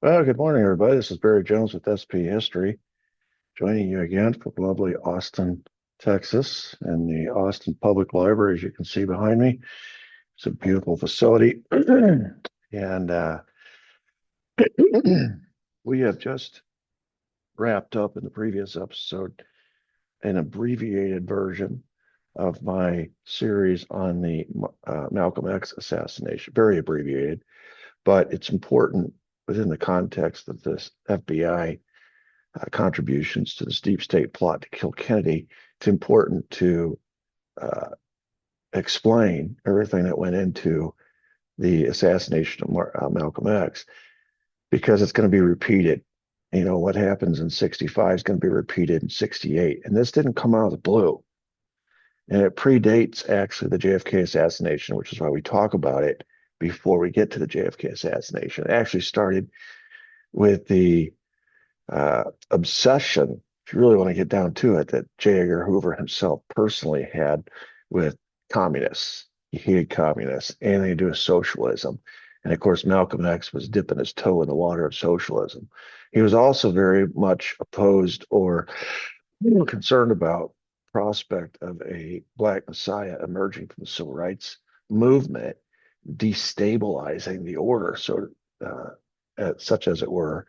Well, good morning, everybody. This is Barry Jones with SP History, joining you again from lovely Austin, Texas, and the Austin Public Library, as you can see behind me. It's a beautiful facility. And we have just wrapped up in the previous episode an abbreviated version of my series on the Malcolm X assassination, very abbreviated, but it's important within the context of this FBI contributions to this deep state plot to kill Kennedy. It's important to uh, explain everything that went into the assassination of Malcolm X because it's going to be repeated. You know, what happens in 65 is going to be repeated in 68. And this didn't come out of the blue. And it predates actually the JFK assassination, which is why we talk about it before we get to the JFK assassination. It actually started with the obsession, if you really want to get down to it, that J. Edgar Hoover himself personally had with communists. He hated communists, anything to do with socialism. And of course, Malcolm X was dipping his toe in the water of socialism. He was also very much opposed or concerned about prospect of a black messiah emerging from the civil rights movement, destabilizing the order, such as it were,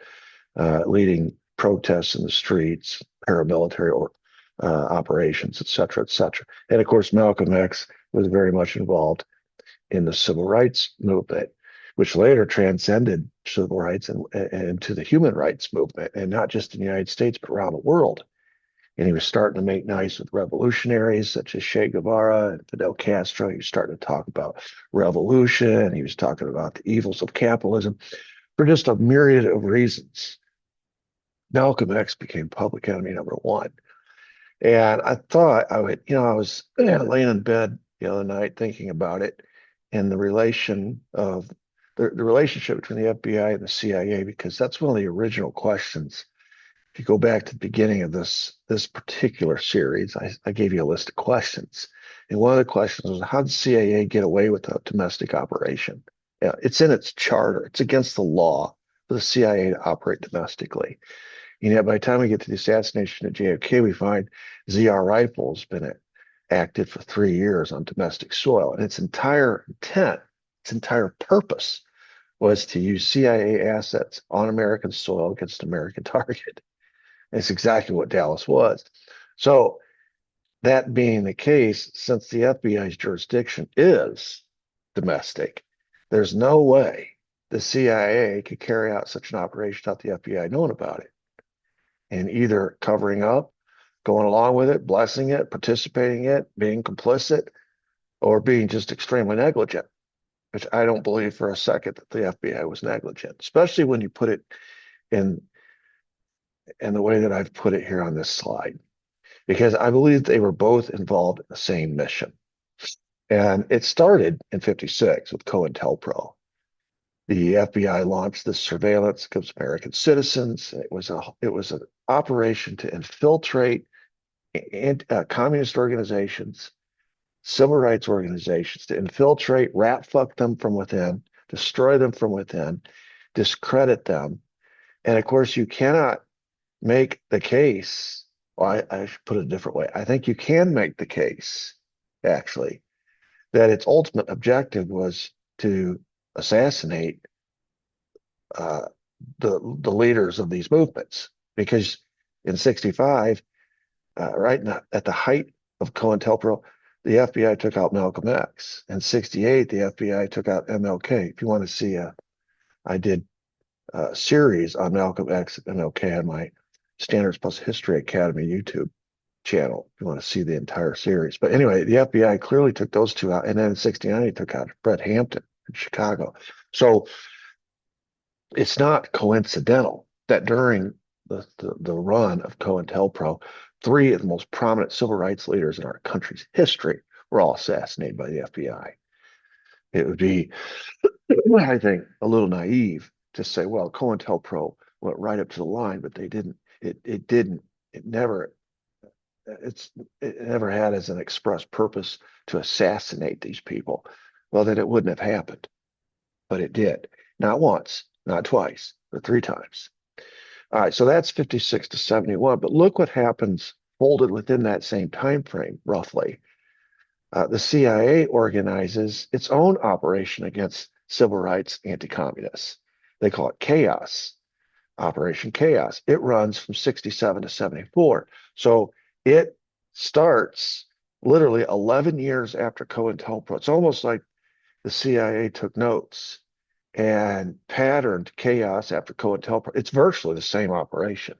leading protests in the streets, paramilitary or operations, et cetera, et cetera. And of course, Malcolm X was very much involved in the civil rights movement, which later transcended civil rights and into the human rights movement, and not just in the United States, but around the world. And he was starting to make nice with revolutionaries such as Che Guevara and Fidel Castro. He was starting to talk about revolution. He was talking about the evils of capitalism for just a myriad of reasons. Malcolm X became public enemy number one. And I thought I would, I was laying in bed the other night thinking about it and the relationship between the FBI and the CIA, because that's one of the original questions. If you go back to the beginning of this particular series, I gave you a list of questions. And one of the questions was, how did CIA get away with a domestic operation? Yeah, it's in its charter. It's against the law for the CIA to operate domestically. And yet, by the time we get to the assassination of JFK, we find ZR Rifle's been active for 3 years on domestic soil. And its entire intent, its entire purpose was to use CIA assets on American soil against an American target. And it's exactly what Dallas was. So, that being the case, since the FBI's jurisdiction is domestic, there's no way the CIA could carry out such an operation without the FBI knowing about it and either covering up, going along with it, blessing it, participating in it, being complicit, or being just extremely negligent, which I don't believe for a second that the FBI was negligent, especially when you put it in the way that I've put it here on this slide, because I believe they were both involved in the same mission. And it started in 56 with COINTELPRO. The FBI launched this surveillance against American citizens. It was an operation to infiltrate communist organizations, civil rights organizations, to infiltrate, rat fuck them from within, destroy them from within, discredit them. And of course, you cannot make the case. Well, I should put it a different way. I think you can make the case, actually, that its ultimate objective was to assassinate uh, the leaders of these movements, because in 65, right now, at the height of COINTELPRO, the FBI took out Malcolm X. In 68, the FBI took out MLK. If you want to see I did a series on Malcolm X and MLK on my Standards Plus History Academy YouTube channel if you want to see the entire series. But anyway, the FBI clearly took those two out. And then in 69, he took out Brett Hampton in Chicago. So it's not coincidental that during the run of COINTELPRO, three of the most prominent civil rights leaders in our country's history were all assassinated by the FBI. It would be, I think, a little naive to say, well, COINTELPRO went right up to the line, but they didn't. It didn't. It never. It never had as an express purpose to assassinate these people. Well, then it wouldn't have happened, but it did. Not once, not twice, but 3 times. All right, so that's 56 to 71. But look what happens folded within that same time frame, roughly. The CIA organizes its own operation against civil rights anti-communists. They call it Chaos, Operation Chaos. It runs from 67 to 74. So it starts literally 11 years after COINTELPRO. It's almost like the CIA took notes and patterned Chaos after COINTELPRO. It's virtually the same operation.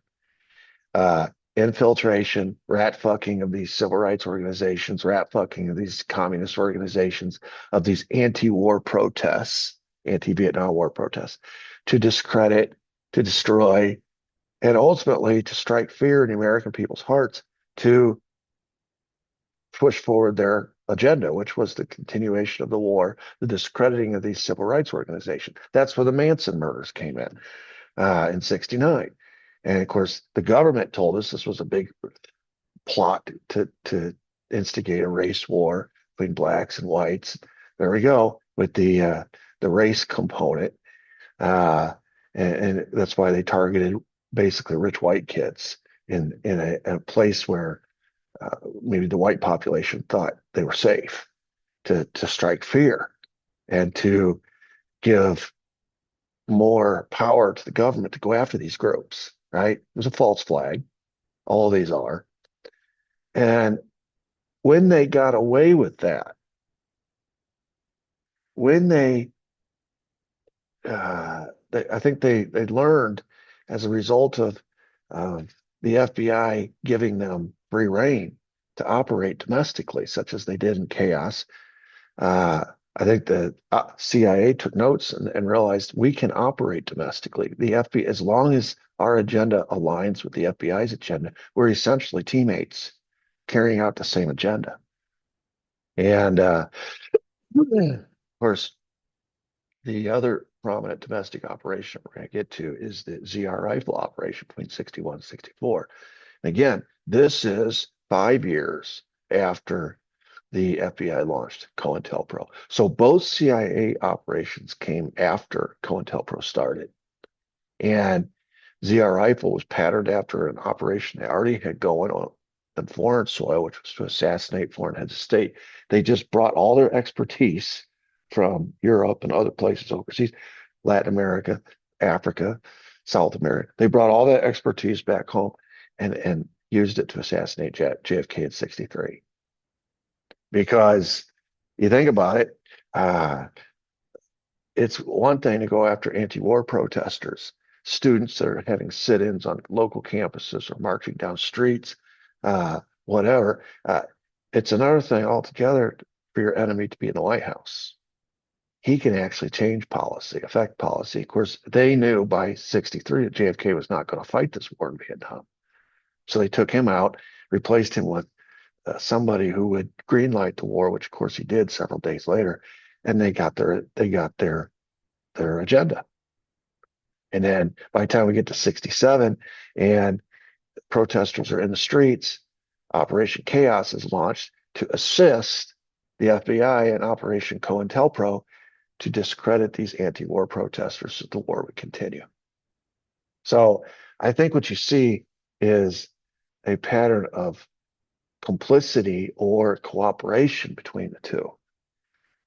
Uh, Infiltration, rat fucking of these civil rights organizations, rat fucking of these communist organizations, of these anti-war protests, anti-Vietnam War protests, to discredit, to destroy, and ultimately to strike fear in the American people's hearts to push forward their agenda, which was the continuation of the war, the discrediting of these civil rights organizations. That's where the Manson murders came in 69. And of course, the government told us this was a big plot to instigate a race war between blacks and whites. There we go with the race component, and that's why they targeted basically rich white kids in a place where maybe the white population thought they were safe to strike fear and to give more power to the government to go after these groups, right? It was a false flag. All of these are. And when they got away with that, when I think they learned as a result of the FBI giving them free reign to operate domestically, such as they did in Chaos. I think the CIA took notes and realized we can operate domestically. The FBI, as long as our agenda aligns with the FBI's agenda, we're essentially teammates carrying out the same agenda. And of course, the other prominent domestic operation we're going to get to is the ZR rifle operation between 61 and 64. And again, this is 5 years after the FBI launched COINTELPRO. So both CIA operations came after COINTELPRO started. And ZR Rifle was patterned after an operation they already had going on foreign soil, which was to assassinate foreign heads of state. They just brought all their expertise from Europe and other places overseas, Latin America, Africa, South America. They brought all that expertise back home and used it to assassinate JFK in 63. Because you think about it, it's one thing to go after anti-war protesters, students that are having sit-ins on local campuses or marching down streets, whatever. It's another thing altogether for your enemy to be in the White House. He can actually change policy, affect policy. Of course, they knew by 63 that JFK was not going to fight this war in Vietnam. So they took him out, replaced him with somebody who would greenlight the war, which of course he did several days later, and they got their agenda. And then by the time we get to 67 and protesters are in the streets, Operation Chaos is launched to assist the FBI in Operation COINTELPRO to discredit these anti-war protesters so the war would continue. So I think what you see is a pattern of complicity or cooperation between the two,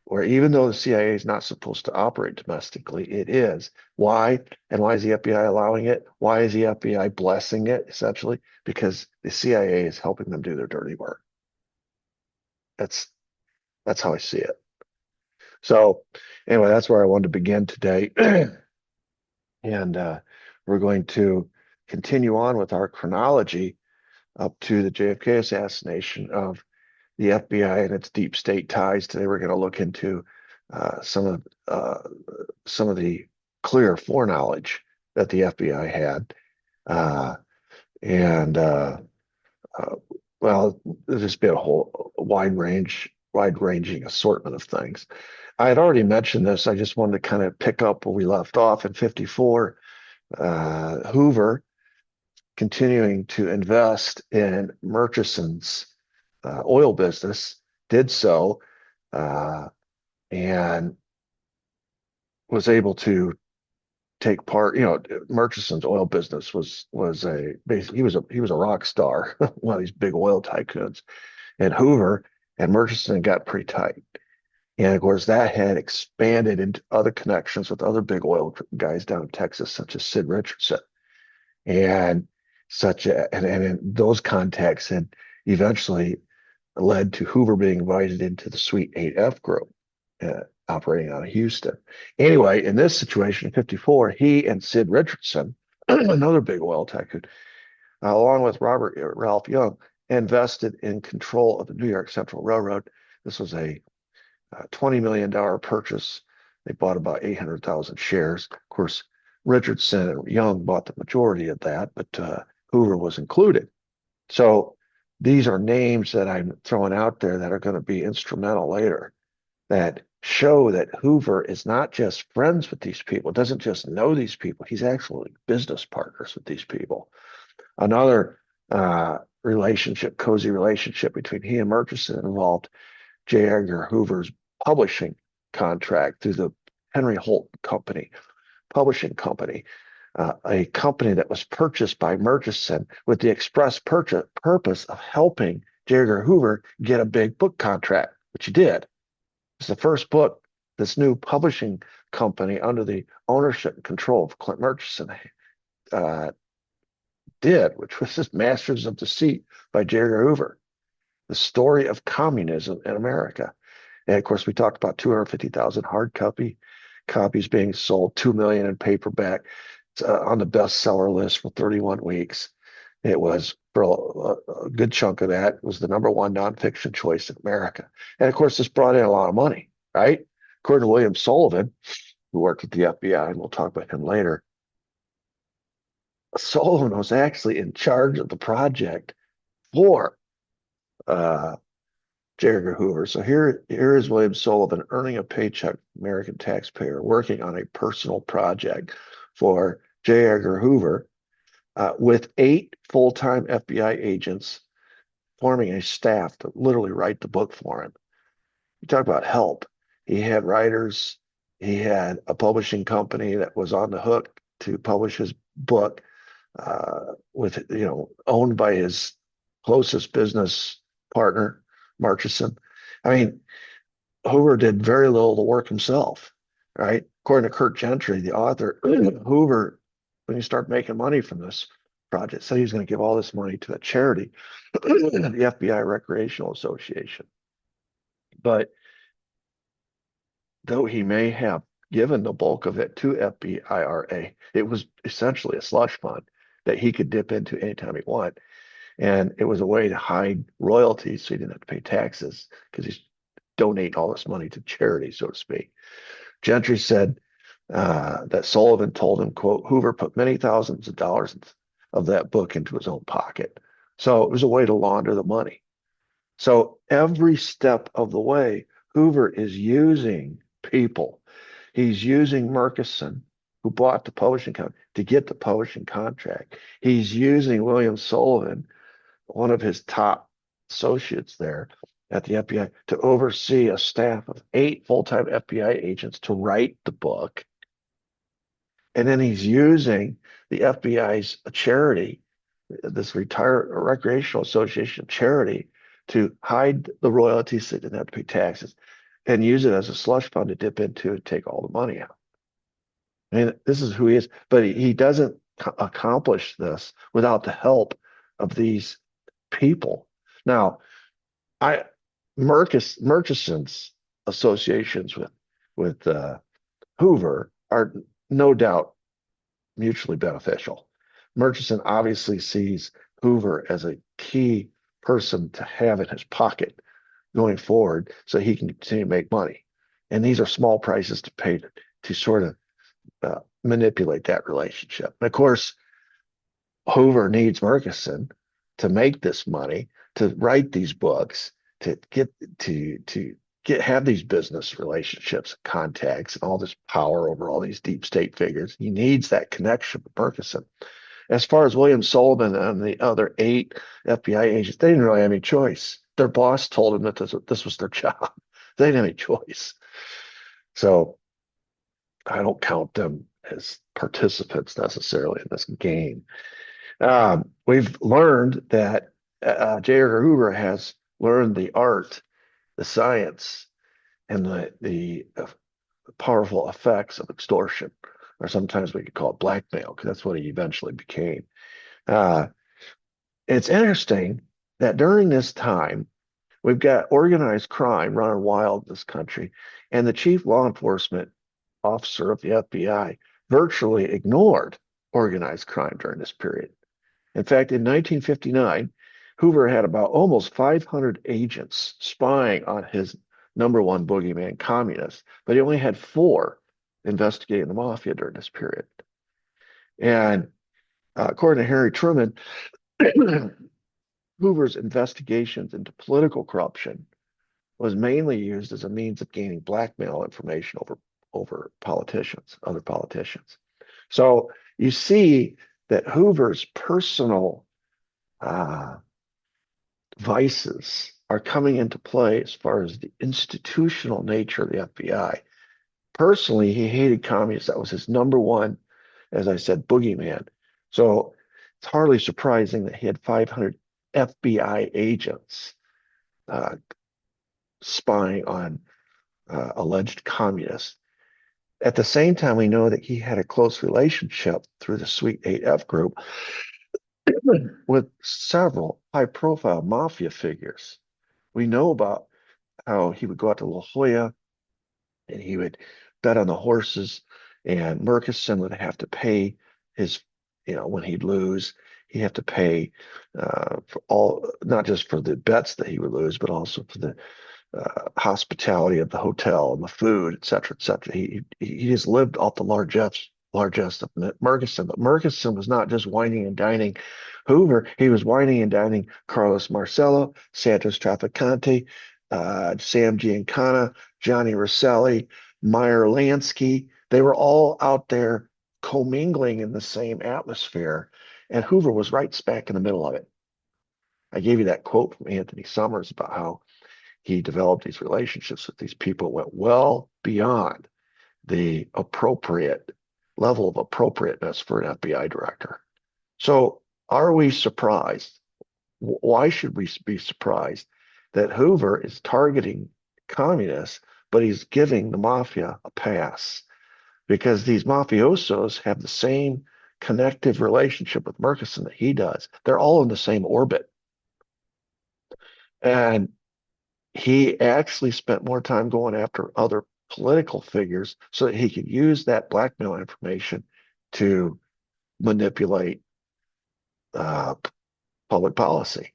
where even though the CIA is not supposed to operate domestically, it is. Why? And why is the FBI allowing it? Why is the FBI blessing it, essentially? Because the CIA is helping them do their dirty work. That's how I see it. So anyway, that's where I wanted to begin today. And we're going to continue on with our chronology up to the JFK assassination of the FBI and its deep state ties. Today, we're going to look into some of the clear foreknowledge that the FBI had, and well, there's just been a whole wide-ranging assortment of things. I had already mentioned this. I just wanted to kind of pick up where we left off in 54. Hoover continuing to invest in Murchison's oil business, did so, and was able to take part. Murchison's oil business was a basically he was a rock star, one of these big oil tycoons. And Hoover and Murchison got pretty tight. And of course, that had expanded into other connections with other big oil guys down in Texas, such as Sid Richardson. And and those contacts had eventually led to Hoover being invited into the Suite 8F group, operating out of Houston. Anyway, in this situation in 54, he and Sid Richardson, another big oil tycoon, along with Robert Ralph Young, invested in control of the New York Central Railroad. This was a $20 million purchase. They bought about 800,000 shares. Of course, Richardson and Young bought the majority of that, but Hoover was included. So these are names that I'm throwing out there that are going to be instrumental later, that show that Hoover is not just friends with these people, doesn't just know these people, he's actually business partners with these people. Another cozy relationship between he and Murchison involved J. Edgar Hoover's publishing contract through the Henry Holt Company, publishing company, a company that was purchased by Murchison with the express purpose of helping J. Edgar Hoover get a big book contract, which he did. It's the first book this new publishing company under the ownership and control of Clint Murchison did, which was his Masters of Deceit by J. Edgar Hoover, the story of communism in America. And of course, we talked about 250,000 hard copies being sold, 2 million in paperback. It's on the bestseller list for 31 weeks. It was, for a good chunk of that, was the #1 nonfiction choice in America. And of course, this brought in a lot of money, right? According to William Sullivan, who worked at the FBI, and we'll talk about him later, Sullivan was actually in charge of the project for J. Edgar Hoover. So here is William Sullivan earning a paycheck, American taxpayer, working on a personal project for J. Edgar Hoover, with 8 full-time FBI agents forming a staff to literally write the book for him. You talk about help. He had writers. He had a publishing company that was on the hook to publish his book, owned by his closest business partner, Murchison. I mean, Hoover did very little of the work himself, right? According to Kurt Gentry, the author, Hoover, when he started making money from this project, said he was going to give all this money to a charity, the FBI Recreational Association. But though he may have given the bulk of it to FBIRA, it was essentially a slush fund that he could dip into anytime he wanted. And it was a way to hide royalties so he didn't have to pay taxes, because he's donating all this money to charity, so to speak. Gentry said that Sullivan told him, quote, Hoover put many thousands of dollars of that book into his own pocket. So it was a way to launder the money. So every step of the way, Hoover is using people. He's using Murchison, who bought the publishing company, to get the publishing contract. He's using William Sullivan, one of his top associates there at the FBI, to oversee a staff of 8 full-time FBI agents to write the book. And then he's using the FBI's charity, this Recreational Association charity, to hide the royalties so they didn't have to pay taxes, and use it as a slush fund to dip into and take all the money out. I mean, this is who he is, but he doesn't accomplish this without the help of these people. Now, Murchison's associations with Hoover are no doubt mutually beneficial. Murchison obviously sees Hoover as a key person to have in his pocket going forward, so he can continue to make money. And these are small prices to pay to sort of manipulate that relationship. And of course, Hoover needs Murchison to make this money, to write these books, to have these business relationships, contacts, and all this power over all these deep state figures. He needs that connection with Murchison. As far as William Sullivan and the other 8 FBI agents, they didn't really have any choice. Their boss told them that this was their job. They didn't have any choice. So I don't count them as participants necessarily in this game. We've learned that J. Edgar Hoover has learned the art, the science, and the powerful effects of extortion, or sometimes we could call it blackmail, because that's what he eventually became. Uh, it's interesting that during this time, we've got organized crime running wild in this country, and the chief law enforcement officer of the FBI virtually ignored organized crime during this period. In fact, in 1959, Hoover had about almost 500 agents spying on his number one boogeyman, communists, but he only had four investigating the mafia during this period. And according to Harry Truman, Hoover's investigations into political corruption was mainly used as a means of gaining blackmail information over politicians, other politicians. So you see that Hoover's personal vices are coming into play as far as the institutional nature of the FBI. Personally, he hated communists. That was his number one, as I said, boogeyman. So it's hardly surprising that he had 500 FBI agents uh, spying on alleged communists. At the same time, we know that he had a close relationship through the Suite 8F group with several high profile mafia figures. We know about how he would go out to La Jolla and he would bet on the horses, and Murchison would have to pay his, when he'd lose, he'd have to pay for all, not just for the bets that he would lose, but also for the hospitality of the hotel and the food, et cetera, et cetera. He just lived off the largesse of Murchison. But Murchison was not just wining and dining Hoover, he was wining and dining Carlos Marcello, Santos Trafficante, Sam Giancana, Johnny Rosselli, Meyer Lansky. They were all out there commingling in the same atmosphere, and Hoover was right smack in the middle of it. I gave you that quote from Anthony Summers about how he developed these relationships with these people, went well beyond the appropriate level of appropriateness for an FBI director. So are we surprised? Why should we be surprised that Hoover is targeting communists, but he's giving the mafia a pass? Because these mafiosos have the same connective relationship with Murchison that he does. They're all in the same orbit. And he actually spent more time going after other political figures so that he could use that blackmail information to manipulate public policy,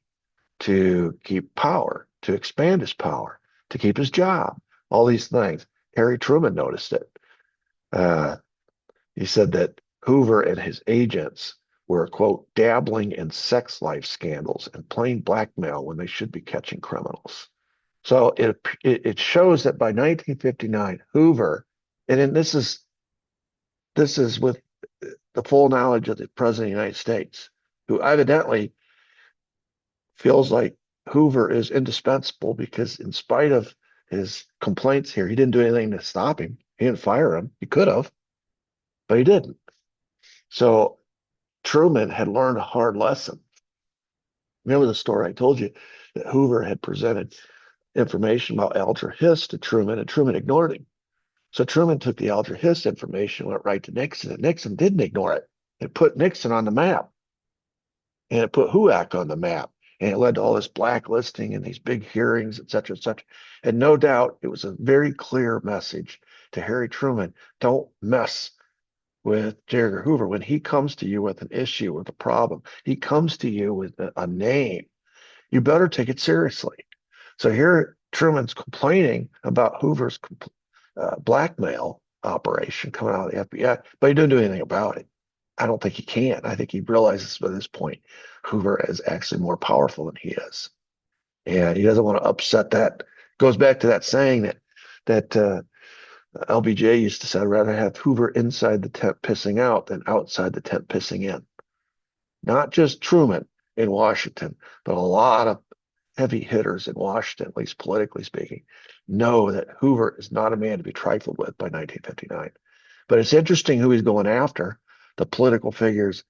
to keep power, to expand his power, to keep his job, all these things. Harry Truman noticed it. He said that Hoover and his agents were, quote, dabbling in sex life scandals and playing blackmail when they should be catching criminals. So it shows that by 1959, Hoover, and this is with the full knowledge of the President of the United States, who evidently feels like Hoover is indispensable because in spite of his complaints here, he didn't do anything to stop him. He didn't fire him. He could have, but he didn't. So Truman had learned a hard lesson. Remember the story I told you that Hoover had presented information about Alger Hiss to Truman, and Truman ignored him. So Truman took the Alger Hiss information, went right to Nixon, and Nixon didn't ignore it. It put Nixon on the map, and it put HUAC on the map, and it led to all this blacklisting and these big hearings, et cetera, et cetera. And no doubt it was a very clear message to Harry Truman: don't mess with J. Edgar Hoover. When he comes to you with an issue, with a problem, he comes to you with a name. You better take it seriously. So here Truman's complaining about Hoover's blackmail operation coming out of the FBI, but he didn't do anything about it. I don't think he can. I think he realizes by this point Hoover is actually more powerful than he is, and he doesn't want to upset that. Goes back to that saying that LBJ used to say, "I'd rather have Hoover inside the tent pissing out than outside the tent pissing in." Not just Truman in Washington, but a lot of heavy hitters in Washington, at least politically speaking, know that Hoover is not a man to be trifled with by 1959. But it's interesting who he's going after, the political figures,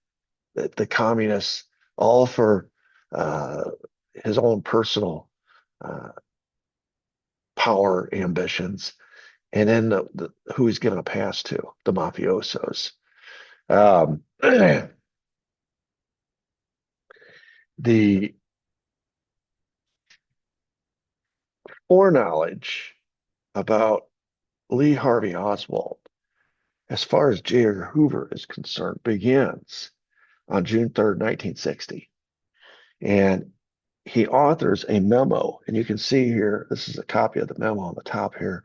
the communists, all for uh, his own personal uh, power ambitions, and then who he's going to pass to, the mafiosos. The foreknowledge about Lee Harvey Oswald, as far as J. Edgar Hoover is concerned, begins on June 3rd, 1960. And he authors a memo, and you can see here, this is a copy of the memo on the top here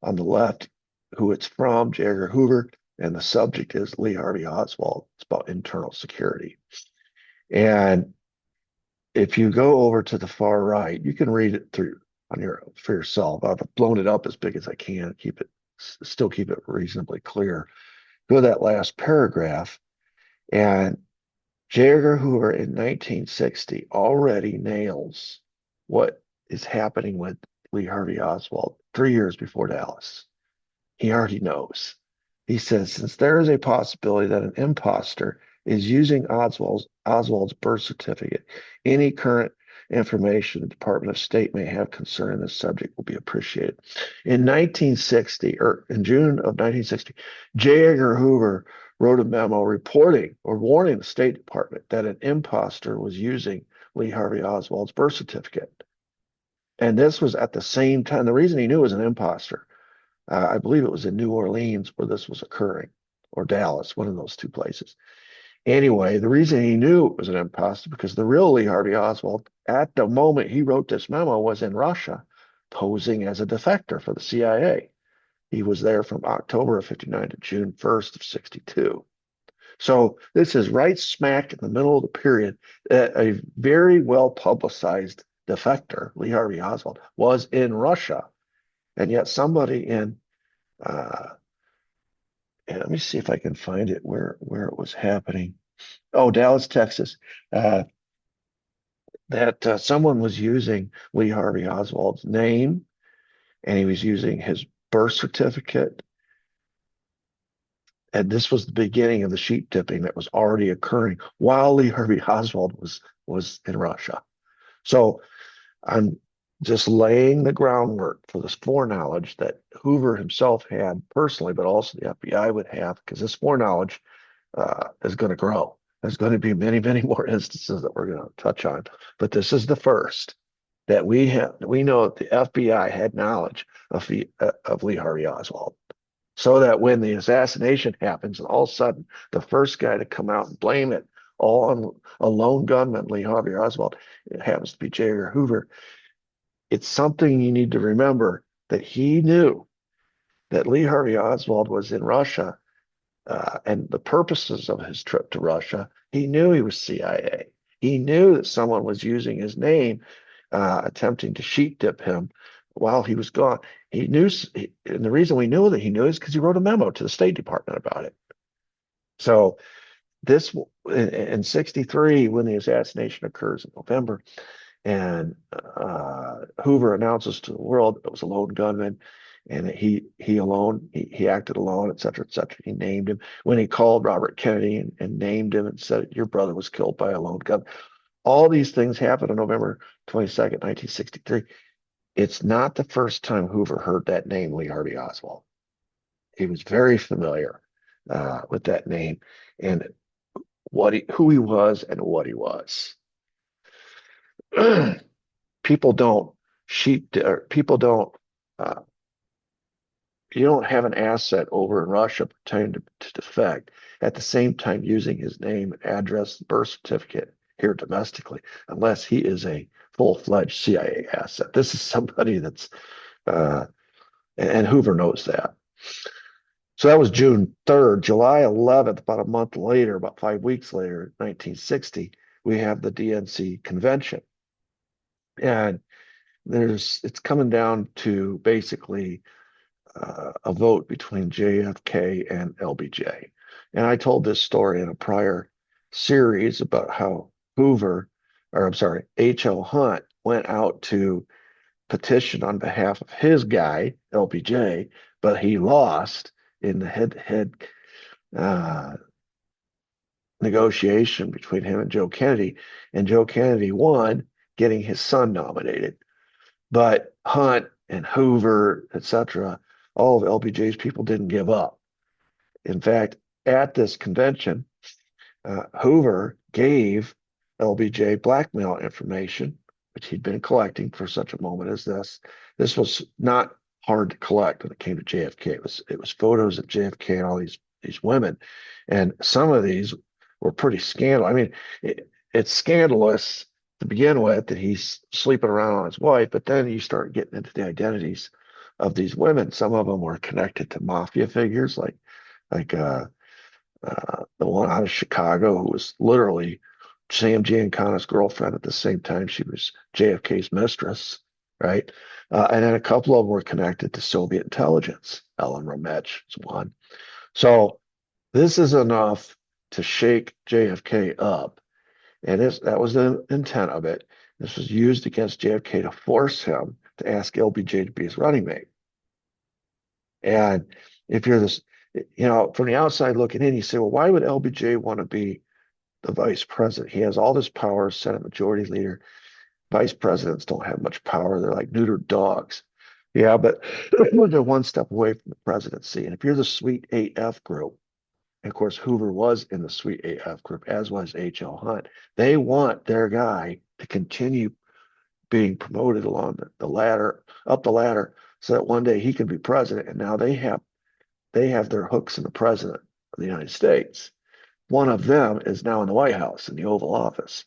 on the left, who it's from, J. Edgar Hoover, and the subject is Lee Harvey Oswald. It's about internal security. And if you go over to the far right, you can read it through for yourself. I've blown it up as big as I can, still keep it reasonably clear. Go to that last paragraph, and J. Edgar Hoover in 1960 already nails what is happening with Lee Harvey Oswald 3 years before Dallas. He already knows. He says, since there is a possibility that an imposter is using Oswald's birth certificate, any current information the Department of State may have concerning this subject will be appreciated. In 1960, or in June of 1960, J. Edgar Hoover wrote a memo reporting or warning the State Department that an imposter was using Lee Harvey Oswald's birth certificate. And this was at the same time. The reason he knew it was an imposter, I believe it was in New Orleans where this was occurring, or Dallas, one of those two places. Anyway, the reason he knew it was an imposter because the real Lee Harvey Oswald, at the moment he wrote this memo, was in Russia, posing as a defector for the CIA. He was there from October of 59 to June 1st of 62. So this is right smack in the middle of the period. A very well publicized defector, Lee Harvey Oswald, was in Russia. And yet somebody in, let me see if I can find it where it was happening. Oh, Dallas, Texas. That someone was using Lee Harvey Oswald's name, and he was using his birth certificate. And this was the beginning of the sheep tipping that was already occurring while Lee Harvey Oswald was in Russia. So I'm just laying the groundwork for this foreknowledge that Hoover himself had personally, but also the FBI would have, because this foreknowledge is going to grow. There's going to be many, many more instances that we're going to touch on, but this is the first that we have. We know that the FBI had knowledge of Lee Harvey Oswald, so that when the assassination happens, and all of a sudden the first guy to come out and blame it all on a lone gunman, Lee Harvey Oswald, it happens to be J. Edgar Hoover. It's something you need to remember, that he knew that Lee Harvey Oswald was in Russia, and the purposes of his trip to Russia. He knew he was CIA. He knew that someone was using his name, attempting to sheep dip him while he was gone. He knew, and the reason we knew that he knew is because he wrote a memo to the State Department about it. So this, in 63, when the assassination occurs in November, and Hoover announces to the world it was a lone gunman, and he acted alone, et cetera, et cetera. He named him when he called Robert Kennedy and named him and said, your brother was killed by a lone gun. All these things happened on November 22nd, 1963. It's not the first time Hoover heard that name, Lee Harvey Oswald. He was very familiar with that name and who he was and what he was. People don't you don't have an asset over in Russia pretending to defect at the same time using his name, address, birth certificate here domestically, unless he is a full-fledged CIA asset. This is somebody that's, and Hoover knows that. So that was June 3rd. July 11th, about a month later, about 5 weeks later, 1960, we have the DNC convention. And it's coming down to basically a vote between JFK and LBJ. And I told this story in a prior series about how H.L. Hunt went out to petition on behalf of his guy, LBJ, but he lost. in the head-to-head negotiation between him and Joe Kennedy won, getting his son nominated. But Hunt and Hoover, etc., all of LBJ's people didn't give up. In fact, at this convention, Hoover gave LBJ blackmail information, which he'd been collecting for such a moment as this. This was not hard to collect when it came to JFK. It was photos of JFK and all these women, and some of these were pretty scandalous. I mean, it's scandalous to begin with that he's sleeping around on his wife, but then you start getting into the identities of these women. Some of them were connected to mafia figures, like the one out of Chicago who was literally Sam Giancana's girlfriend at the same time she was JFK's mistress, right? And then a couple of them were connected to Soviet intelligence. Ellen Romech is one. So this is enough to shake JFK up. And that was the intent of it. This was used against JFK to force him to ask LBJ to be his running mate. And if you're this, from the outside looking in, you say, well, why would LBJ want to be the vice president? He has all this power, Senate Majority Leader. Vice presidents don't have much power. They're like neutered dogs. Yeah, but they're one step away from the presidency. And if you're the Sweet 8F group, and of course, Hoover was in the Sweet 8F group, as was H.L. Hunt, they want their guy to continue being promoted along the ladder, up the ladder, so that one day he can be president. And now they have their hooks in the president of the United States. One of them is now in the White House, in the Oval Office.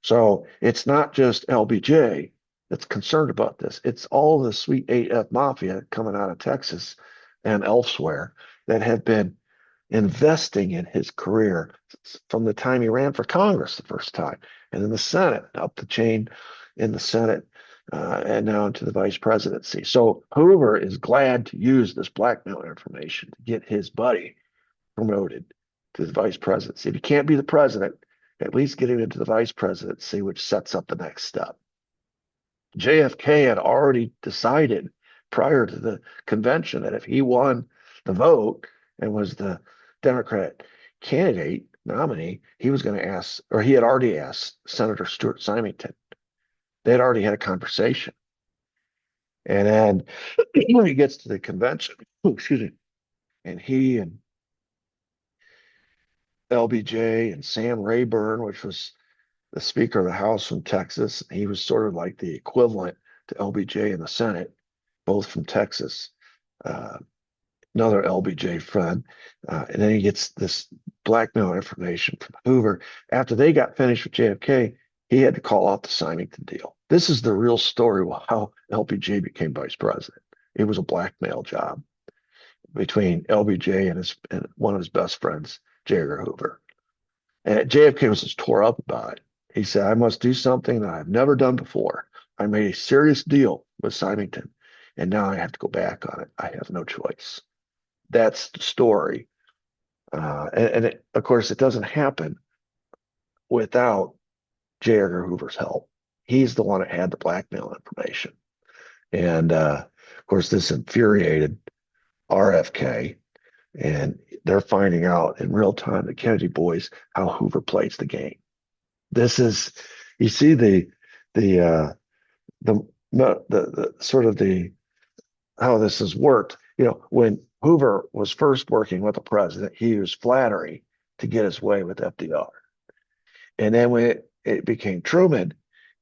So it's not just LBJ that's concerned about this. It's all the Sweet 8F mafia coming out of Texas and elsewhere that have been investing in his career from the time he ran for Congress the first time, and in the Senate, up the chain in the Senate, and now into the vice presidency. So Hoover is glad to use this blackmail information to get his buddy promoted to the vice presidency. If he can't be the president, at least get him into the vice presidency, which sets up the next step. JFK had already decided prior to the convention that if he won the vote and was the Democrat candidate nominee, he was going to ask, or he had already asked Senator Stuart Symington. They had already had a conversation. And then when he gets to the convention, excuse me, and he and LBJ and Sam Rayburn, which was the Speaker of the House from Texas, he was sort of like the equivalent to LBJ in the Senate, both from Texas. Another LBJ friend, and then he gets this blackmail information from Hoover. After they got finished with JFK, he had to call off the Symington deal. This is the real story of how LBJ became vice president. It was a blackmail job between LBJ and one of his best friends, J. Edgar Hoover. And JFK was just tore up about it. He said, I must do something that I've never done before. I made a serious deal with Symington, and now I have to go back on it. I have no choice. That's the story. Of course, it doesn't happen without J. Edgar Hoover's help. He's the one that had the blackmail information. And of course, this infuriated RFK. And they're finding out in real time, the Kennedy boys, how Hoover plays the game. This is, you see the sort of the how this has worked. When Hoover was first working with the president, he used flattery to get his way with FDR. And then when it became Truman,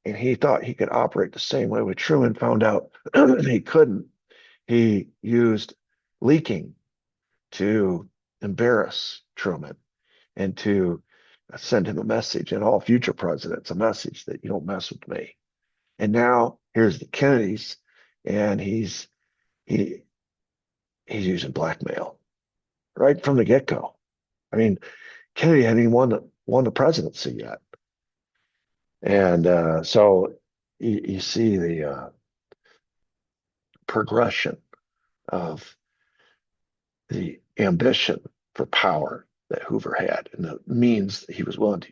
and he thought he could operate the same way with Truman, found out he couldn't. He used leaking to embarrass Truman and to send him a message, and all future presidents a message that you don't mess with me. And now here's the Kennedys, and he's using blackmail right from the get-go. I mean, Kennedy hadn't even won the presidency yet. And so you see the progression of the ambition for power that Hoover had, and the means that he was willing to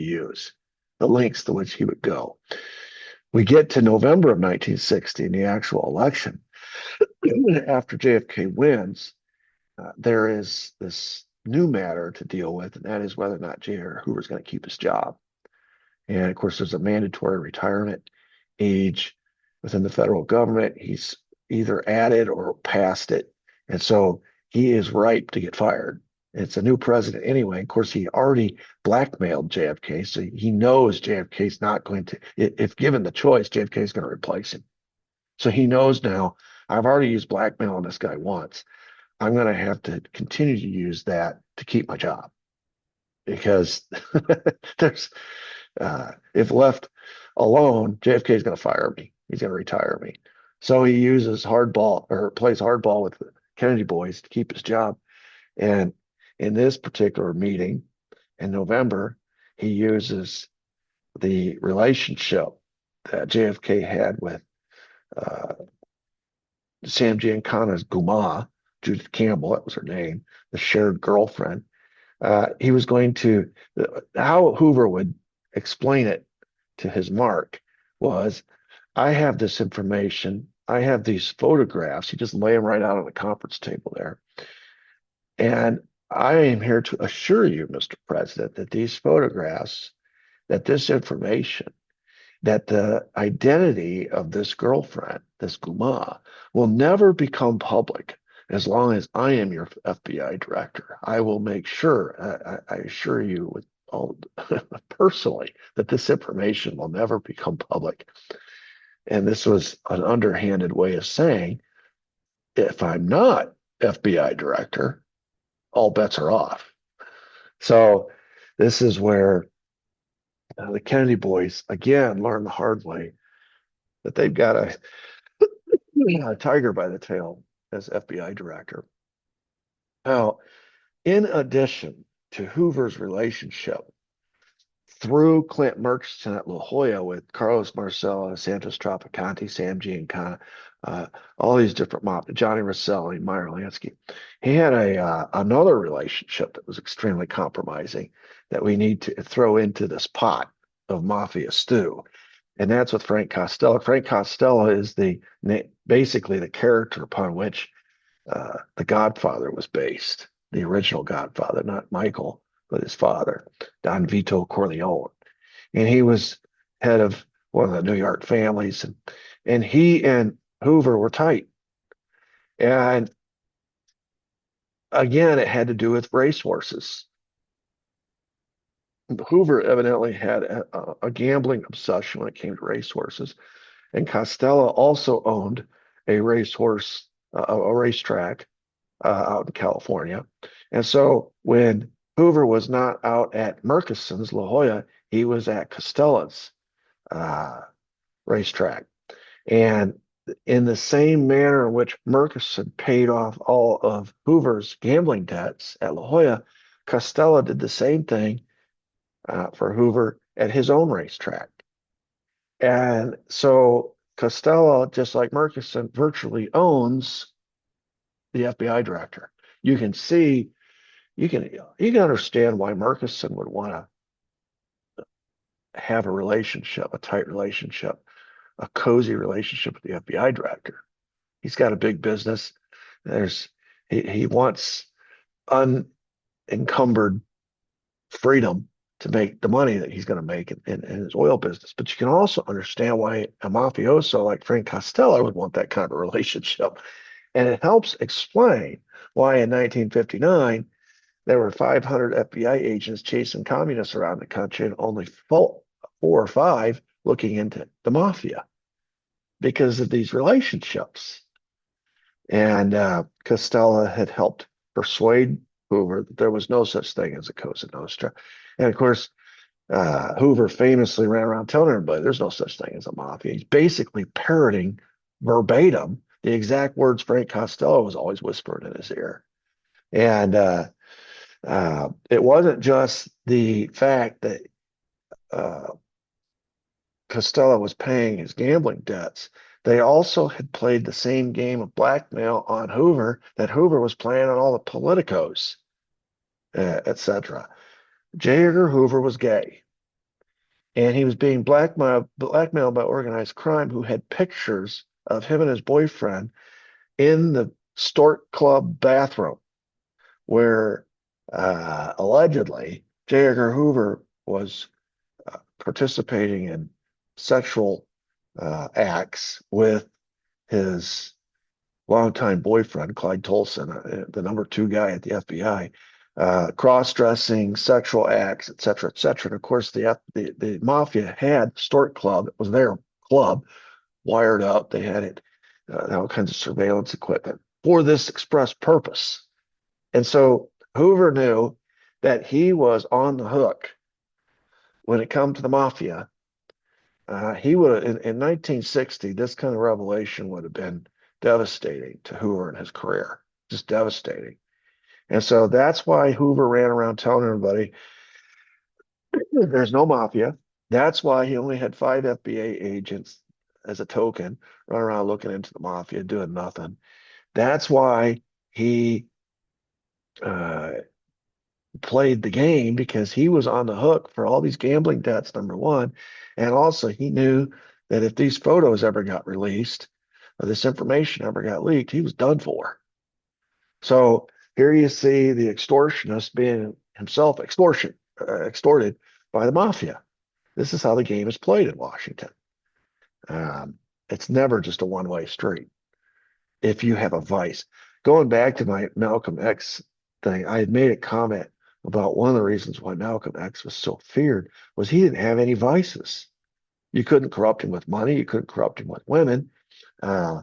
use, the lengths to which he would go. We get to November of 1960 in the actual election, After JFK wins, there is this new matter to deal with, and that is whether or not J. Edgar Hoover is going to keep his job. And of course, there's a mandatory retirement age within the federal government. He's either at it or past it. And so he is ripe to get fired. It's a new president anyway. Of course, he already blackmailed JFK, so he knows JFK is not going to, if given the choice, JFK is going to replace him. So he knows now, I've already used blackmail on this guy once. I'm going to have to continue to use that to keep my job because there's if left alone, JFK is going to fire me. He's going to retire me. So he uses hardball or plays hardball with the Kennedy boys to keep his job. And in this particular meeting in November, he uses the relationship that JFK had with Sam Giancana's Guma, Judith Campbell, that was her name, the shared girlfriend. He was going to, how Hoover would explain it to his mark was, I have this information. I have these photographs. He just lay them right out on the conference table there. And I am here to assure you, Mr. President, that these photographs, that this information, that the identity of this girlfriend, this Guma, will never become public as long as I am your FBI director. I will make sure, I assure you with all personally, that this information will never become public. And this was an underhanded way of saying, if I'm not FBI director, all bets are off. So this is where the Kennedy boys, again, learn the hard way that they've got a tiger by the tail as FBI director. Now, in addition to Hoover's relationship through Clint Murchison at La Jolla with Carlos Marcelo, Santos Traficante, Sam Giancana, all these different Johnny Rosselli, Meyer Lansky. He had another relationship that was extremely compromising that we need to throw into this pot of mafia stew. And that's with Frank Costello. Frank Costello is basically the character upon which The Godfather was based, the original Godfather, not Michael, but his father, Don Vito Corleone. And he was head of one of the New York families. And he and Hoover were tight. And again, it had to do with racehorses. Hoover evidently had a gambling obsession when it came to racehorses. And Costello also owned a racehorse, a racetrack out in California. And so when Hoover was not out at Murchison's La Jolla, he was at Costello's racetrack. And in the same manner in which Murchison paid off all of Hoover's gambling debts at La Jolla, Costello did the same thing for Hoover at his own racetrack. And so Costello, just like Murchison, virtually owns the FBI director. You can see, you can understand why Murchison would want to have a relationship, a tight relationship, a cozy relationship with the FBI director. He's got a big business. He wants unencumbered freedom to make the money that he's going to make in his oil business. But you can also understand why a mafioso like Frank Costello would want that kind of relationship. And it helps explain why in 1959, there were 500 FBI agents chasing communists around the country and only four or five looking into the mafia because of these relationships. And Costello had helped persuade Hoover that there was no such thing as a Cosa Nostra. And of course, Hoover famously ran around telling everybody there's no such thing as a mafia. He's basically parroting verbatim the exact words Frank Costello was always whispering in his ear. And it wasn't just the fact that Costello was paying his gambling debts. They also had played the same game of blackmail on Hoover that Hoover was playing on all the politicos, etc. J. Edgar Hoover was gay, and he was being blackmailed by organized crime who had pictures of him and his boyfriend in the Stork Club bathroom where allegedly J. Edgar Hoover was participating in sexual acts with his longtime boyfriend, Clyde Tolson, the number two guy at the FBI, cross-dressing, sexual acts, et cetera, et cetera. And of course, the mafia had Stork Club. It was their club, wired up. They had it, all kinds of surveillance equipment for this express purpose. And so Hoover knew that he was on the hook when it come to the mafia. He would in 1960, this kind of revelation would have been devastating to Hoover in his career, just devastating. And so that's why Hoover ran around telling everybody there's no mafia. That's why he only had 5 FBA agents as a token, running around looking into the mafia, doing nothing. That's why he uh, played the game, because he was on the hook for all these gambling debts, number one. And also, he knew that if these photos ever got released, or this information ever got leaked, he was done for. So here you see the extortionist being himself extorted by the mafia. This is how the game is played in Washington. It's never just a one-way street if you have a vice. Going back to my Malcolm X thing, I had made a comment about one of the reasons why Malcolm X was so feared was he didn't have any vices. You couldn't corrupt him with money. You couldn't corrupt him with women. Uh,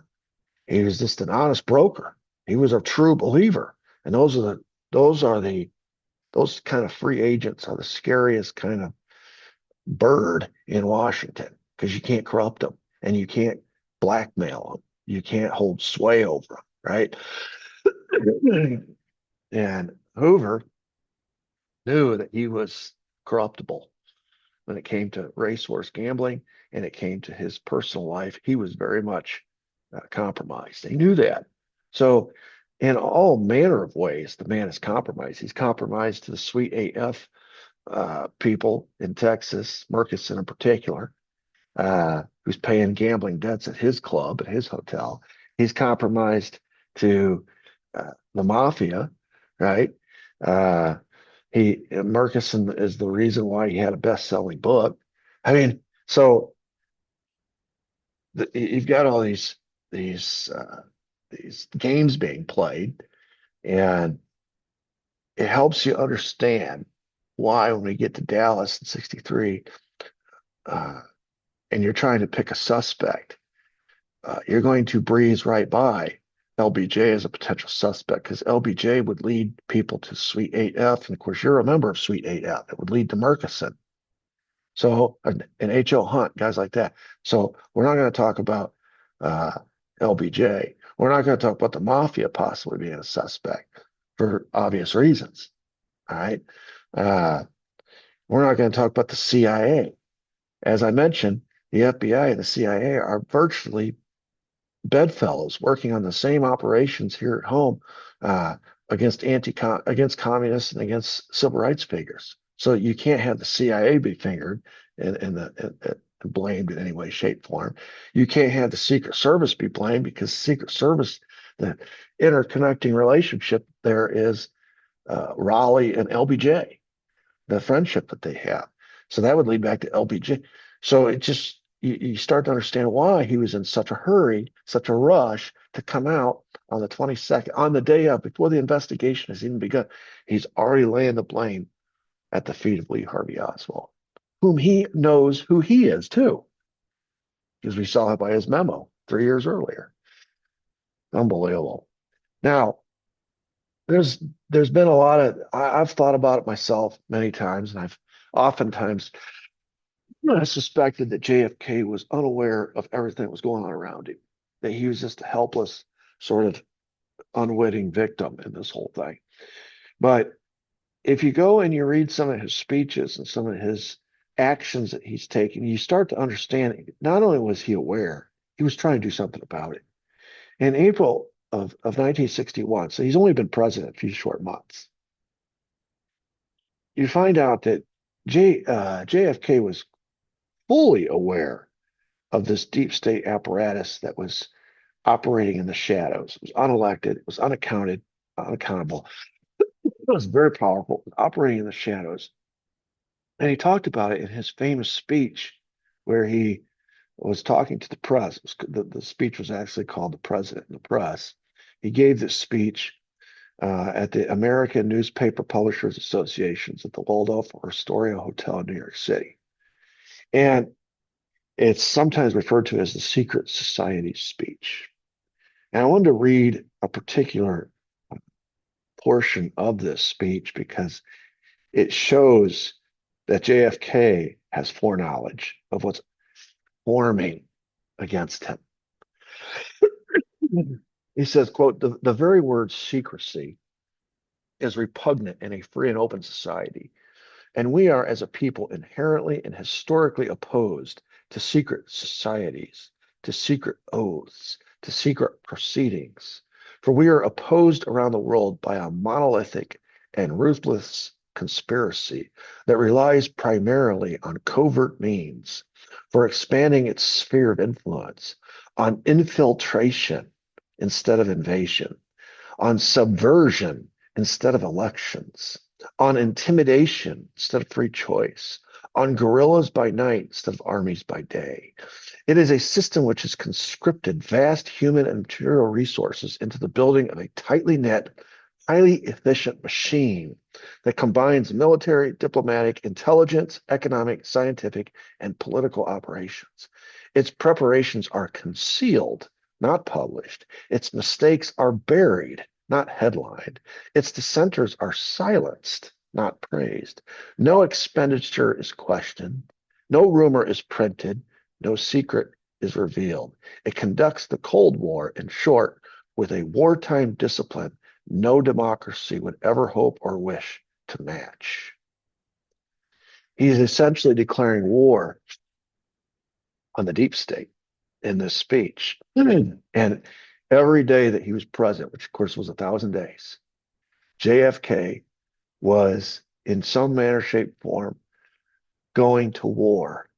he was just an honest broker. He was a true believer, and those kind of free agents are the scariest kind of bird in Washington, because you can't corrupt them and you can't blackmail them. You can't hold sway over them, right? And Hoover knew that he was corruptible when it came to racehorse gambling and it came to his personal life. He was very much compromised. He knew that. So, in all manner of ways, the man is compromised. He's compromised to the sweet AF people in Texas, Murkison in particular, who's paying gambling debts at his club, at his hotel. He's compromised to the mafia, right? Uh, Murkison is the reason why he had a best-selling book. I mean, so you've got all these games being played, and it helps you understand why when we get to Dallas in '63, and you're trying to pick a suspect, you're going to breeze right by LBJ as a potential suspect, because LBJ would lead people to Suite 8F. And of course, you're a member of Suite 8F. It would lead to Murkison. So, and H.O. Hunt, guys like that. So, we're not going to talk about LBJ. We're not going to talk about the mafia possibly being a suspect for obvious reasons. All right. We're not going to talk about the CIA. As I mentioned, the FBI and the CIA are virtually bedfellows working on the same operations here at home, against against communists and against civil rights figures. So you can't have the CIA be fingered and blamed in any way, shape, form. You can't have the Secret Service be blamed, because Secret Service, the interconnecting relationship there is Raleigh and LBJ, the friendship that they have. So that would lead back to LBJ. So it just, you start to understand why he was in such a hurry, such a rush to come out on the 22nd, on the day of, before the investigation has even begun. He's already laying the blame at the feet of Lee Harvey Oswald, whom he knows who he is too, because we saw it by his memo 3 years earlier. Unbelievable. Now, there's been a lot of, I've thought about it myself many times, and I've oftentimes suspected that JFK was unaware of everything that was going on around him, that he was just a helpless, sort of unwitting victim in this whole thing. But if you go and you read some of his speeches and some of his actions that he's taken, you start to understand not only was he aware, he was trying to do something about it. In April of 1961, so he's only been president a few short months, you find out that JFK was fully aware of this deep state apparatus that was operating in the shadows. It was unelected. It was unaccountable. It was very powerful, operating in the shadows. And he talked about it in his famous speech where he was talking to the press. The speech was actually called The President and the Press. He gave this speech at the American Newspaper Publishers Associations at the Waldorf Astoria Hotel in New York City. And it's sometimes referred to as the secret society speech. And I wanted to read a particular portion of this speech because it shows that JFK has foreknowledge of what's forming against him. He says, quote, the very word secrecy is repugnant in a free and open society. And we are, as a people, inherently and historically opposed to secret societies, to secret oaths, to secret proceedings. For we are opposed around the world by a monolithic and ruthless conspiracy that relies primarily on covert means for expanding its sphere of influence, on infiltration instead of invasion, on subversion instead of elections, on intimidation instead of free choice, on guerrillas by night instead of armies by day. It is a system which has conscripted vast human and material resources into the building of a tightly knit, highly efficient machine that combines military, diplomatic, intelligence, economic, scientific, and political operations. Its preparations are concealed, not published. Its mistakes are buried, not headlined. Its dissenters are silenced, not praised. No expenditure is questioned. No rumor is printed. No secret is revealed. It conducts the Cold War, in short, with a wartime discipline no democracy would ever hope or wish to match. He's essentially declaring war on the deep state in this speech. And every day that he was president, which of course was 1,000 days, JFK was in some manner, shape, form going to war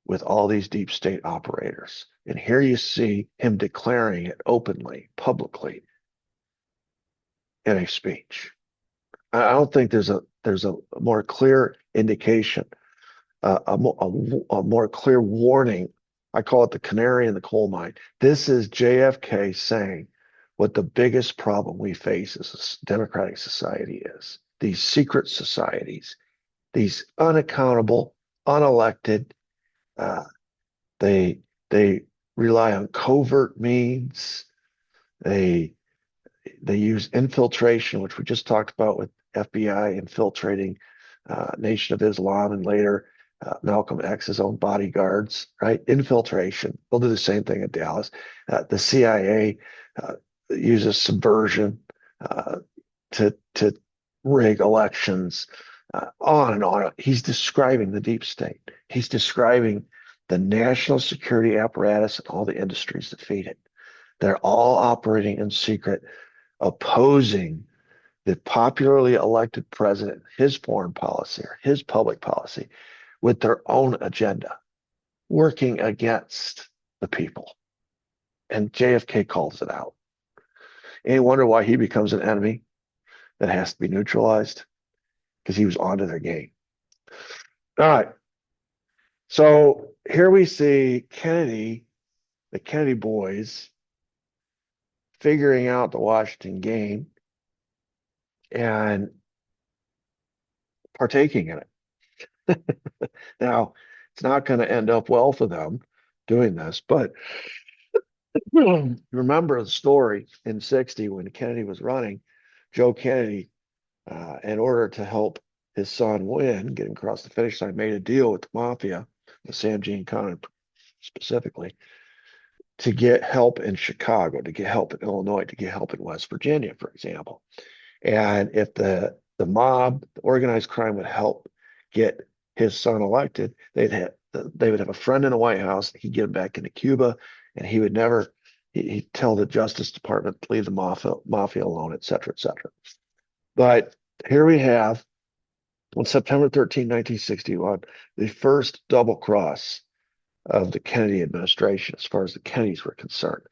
with all these deep state operators. And here you see him declaring it openly, publicly, in a speech. I don't think there's a more clear indication, a more clear warning. I call it the canary in the coal mine. This is JFK saying what the biggest problem we face as a democratic society is. These secret societies, these unaccountable, unelected, they rely on covert means. They use infiltration, which we just talked about with FBI infiltrating Nation of Islam and later Malcolm X's own bodyguards, right? Infiltration. They'll do the same thing at Dallas. The CIA uses subversion to rig elections, on and on. He's describing the deep state. He's describing the national security apparatus and all the industries that feed it. They're all operating in secret, opposing the popularly elected president, his foreign policy or his public policy, with their own agenda, working against the people. And JFK calls it out. And you wonder why he becomes an enemy that has to be neutralized? Because he was onto their game. All right. So here we see Kennedy, the Kennedy boys, figuring out the Washington game and partaking in it. Now, it's not going to end up well for them doing this, but remember the story in 60 when Kennedy was running, Joe Kennedy, in order to help his son win, getting across the finish line, made a deal with the mafia, with Sam Giancana specifically, to get help in Chicago, to get help in Illinois, to get help in West Virginia, for example. And if the mob, the organized crime would help get his son elected, they would have a friend in the White House. He'd get him back into Cuba, and he would never. He'd tell the Justice Department to leave the mafia alone, et cetera, et cetera. But here we have, on September 13, 1961, the first double cross of the Kennedy administration as far as the Kennedys were concerned.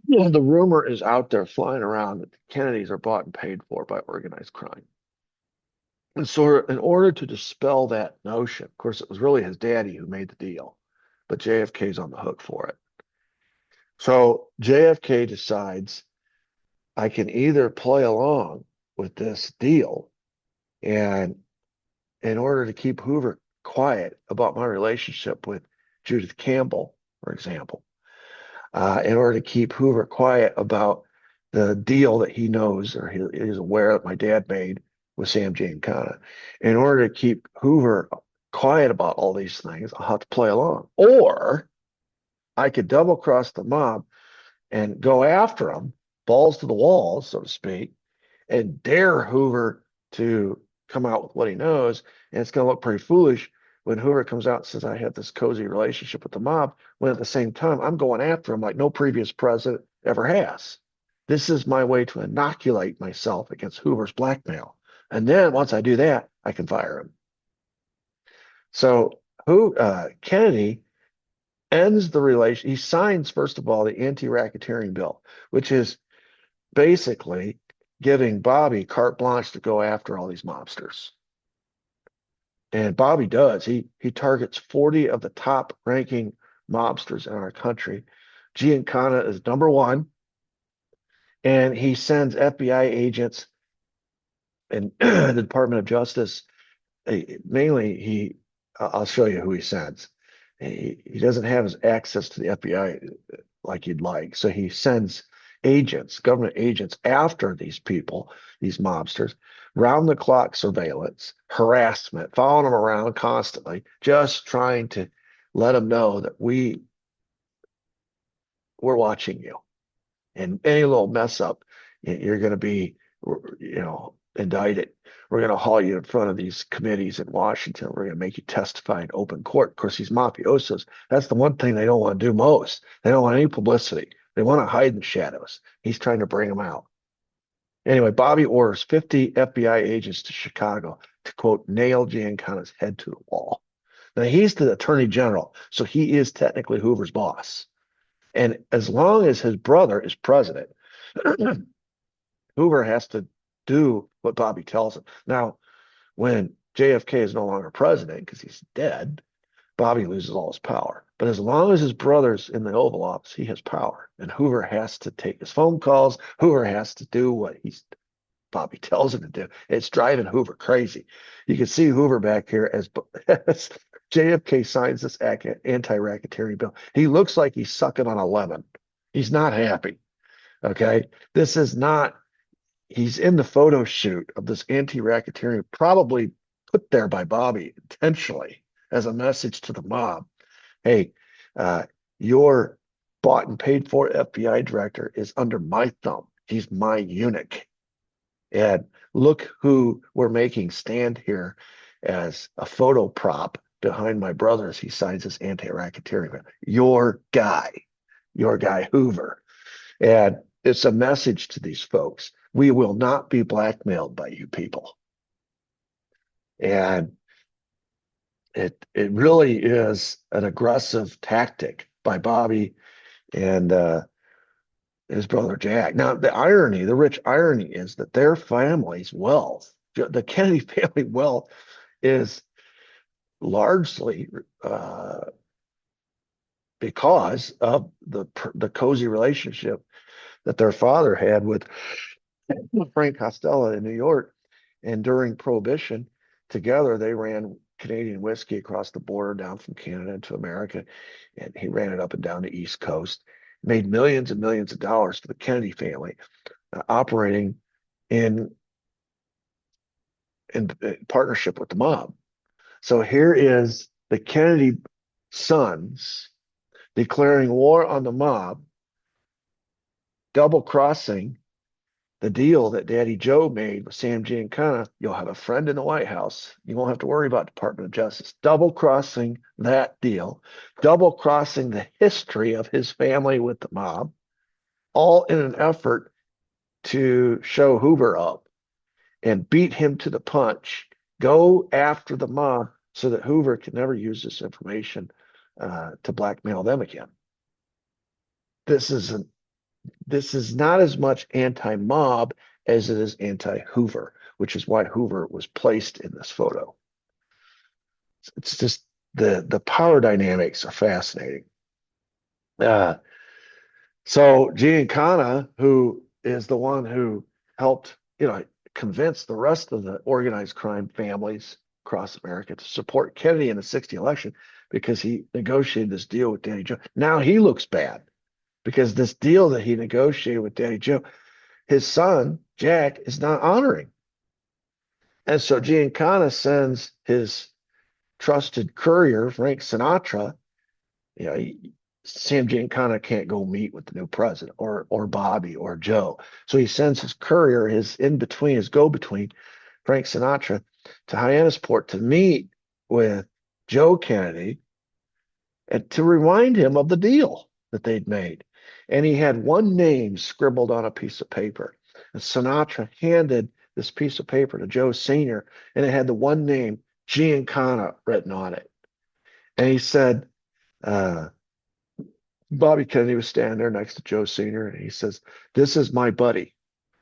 The rumor is out there flying around that the Kennedys are bought and paid for by organized crime. And so, in order to dispel that notion, of course, it was really his daddy who made the deal, but JFK's on the hook for it. So, JFK decides I can either play along with this deal, and in order to keep Hoover quiet about my relationship with Judith Campbell, for example, in order to keep Hoover quiet about the deal that he knows or he is aware that my dad made with Sam Giancana. In order to keep Hoover quiet about all these things, I'll have to play along. Or I could double cross the mob and go after him, balls to the walls, so to speak, and dare Hoover to come out with what he knows. And it's going to look pretty foolish when Hoover comes out and says, I have this cozy relationship with the mob, when at the same time, I'm going after him like no previous president ever has. This is my way to inoculate myself against Hoover's blackmail. And then once I do that, I can fire him. So Kennedy ends the relation. He signs, first of all, the anti-racketeering bill, which is basically giving Bobby carte blanche to go after all these mobsters. And Bobby does. He targets 40 of the top ranking mobsters in our country. Giancana is number one, and he sends FBI agents and the Department of Justice. Mainly, I'll show you who he sends. He doesn't have his access to the FBI like you'd like, so he sends agents, government agents, after these people, these mobsters, round the clock surveillance, harassment, following them around constantly, just trying to let them know that we're watching you. And any little mess up, you're going to be, indicted. We're going to haul you in front of these committees in Washington. We're going to make you testify in open court. Of course, these mafiosos, that's the one thing they don't want to do most. They don't want any publicity. They want to hide in the shadows. He's trying to bring them out. Anyway, Bobby orders 50 FBI agents to Chicago to, quote, nail Giancana's head to the wall. Now, he's the attorney general, so he is technically Hoover's boss. And as long as his brother is president, Hoover has to do what Bobby tells him. Now, when JFK is no longer president because he's dead, Bobby loses all his power. But as long as his brother's in the Oval Office, he has power. And Hoover has to take his phone calls. Hoover has to do what Bobby tells him to do. It's driving Hoover crazy. You can see Hoover back here as JFK signs this anti-racketeering bill. He looks like he's sucking on a lemon. He's not happy. Okay. This is not, he's in the photo shoot of this anti-racketeering, probably put there by Bobby intentionally as a message to the mob. Hey, your bought and paid for FBI director is under my thumb. He's my eunuch. And look who we're making stand here as a photo prop behind my brother as he signs this anti-racketeering bill. Your guy Hoover. And it's a message to these folks. We will not be blackmailed by you people. And it really is an aggressive tactic by Bobby and his brother Jack. Now, the rich irony is that their family's wealth, the Kennedy family wealth, is largely because of the cozy relationship that their father had with Frank Costello in New York. And during Prohibition, together they ran Canadian whiskey across the border down from Canada to America. And he ran it up and down the East Coast, made millions and millions of dollars for the Kennedy family, operating in partnership with the mob. So here is the Kennedy sons declaring war on the mob, double crossing the deal that Daddy Joe made with Sam Giancana. You'll have a friend in the White House. You won't have to worry about Department of Justice. Double crossing that deal, double crossing the history of his family with the mob, all in an effort to show Hoover up and beat him to the punch, go after the mob so that Hoover can never use this information to blackmail them again. This is this is not as much anti-mob as it is anti-Hoover, which is why Hoover was placed in this photo. It's just the power dynamics are fascinating. Uh, so Giancana, who is the one who helped, convince the rest of the organized crime families across America to support Kennedy in the '60 election because he negotiated this deal with Danny Joe. Now he looks bad because this deal that he negotiated with Danny Joe, his son, Jack, is not honoring. And so Giancana sends his trusted courier, Frank Sinatra. You know, Sam Giancana can't go meet with the new president or Bobby or Joe. So he sends his courier, his in between, his go between, Frank Sinatra, to Hyannisport to meet with Joe Kennedy and to remind him of the deal that they'd made. And he had one name scribbled on a piece of paper. And Sinatra handed this piece of paper to Joe Sr., and it had the one name, Giancana, written on it. And he said, Bobby Kennedy was standing there next to Joe Sr., and he says, "This is my buddy.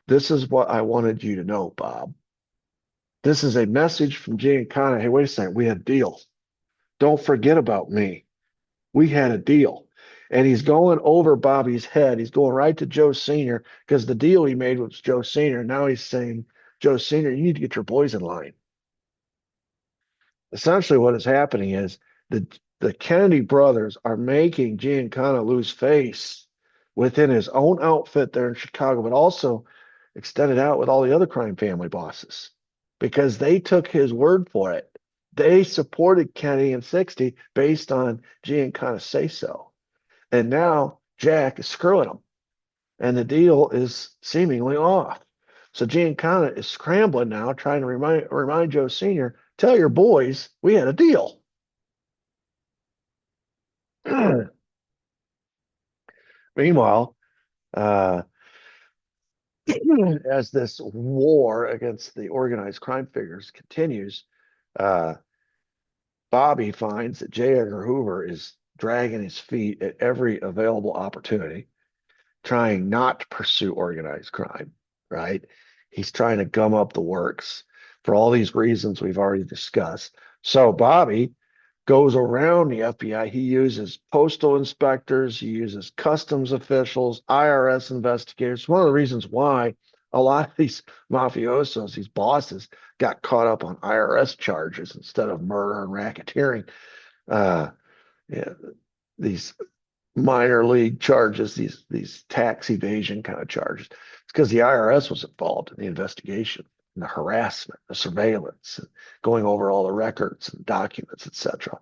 This is what I wanted you to know, Bob. This is a message from Giancana. Hey, wait a second. We had a deal. Don't forget about me. We had a deal." And he's going over Bobby's head. He's going right to Joe Sr. because the deal he made was Joe Sr. Now he's saying, Joe Sr., you need to get your boys in line. Essentially, what is happening is the Kennedy brothers are making Giancana lose face within his own outfit there in Chicago, but also extended out with all the other crime family bosses because they took his word for it. They supported Kennedy in '60 based on Giancana's say so. And now Jack is screwing them, and the deal is seemingly off. So Giancana is scrambling now, trying to remind Joe Sr., tell your boys we had a deal. Meanwhile, uh, as this war against the organized crime figures continues, uh, Bobby finds that J. Edgar Hoover is dragging his feet at every available opportunity, trying not to pursue organized crime, right? He's trying to gum up the works for all these reasons we've already discussed. So Bobby goes around the FBI. He uses postal inspectors, he uses customs officials, IRS investigators. One of the reasons why a lot of these mafiosos, these bosses, got caught up on IRS charges instead of murder and racketeering. Uh, yeah, these minor league charges, these tax evasion kind of charges. It's because the IRS was involved in the investigation, and the harassment, the surveillance, and going over all the records and documents, etc.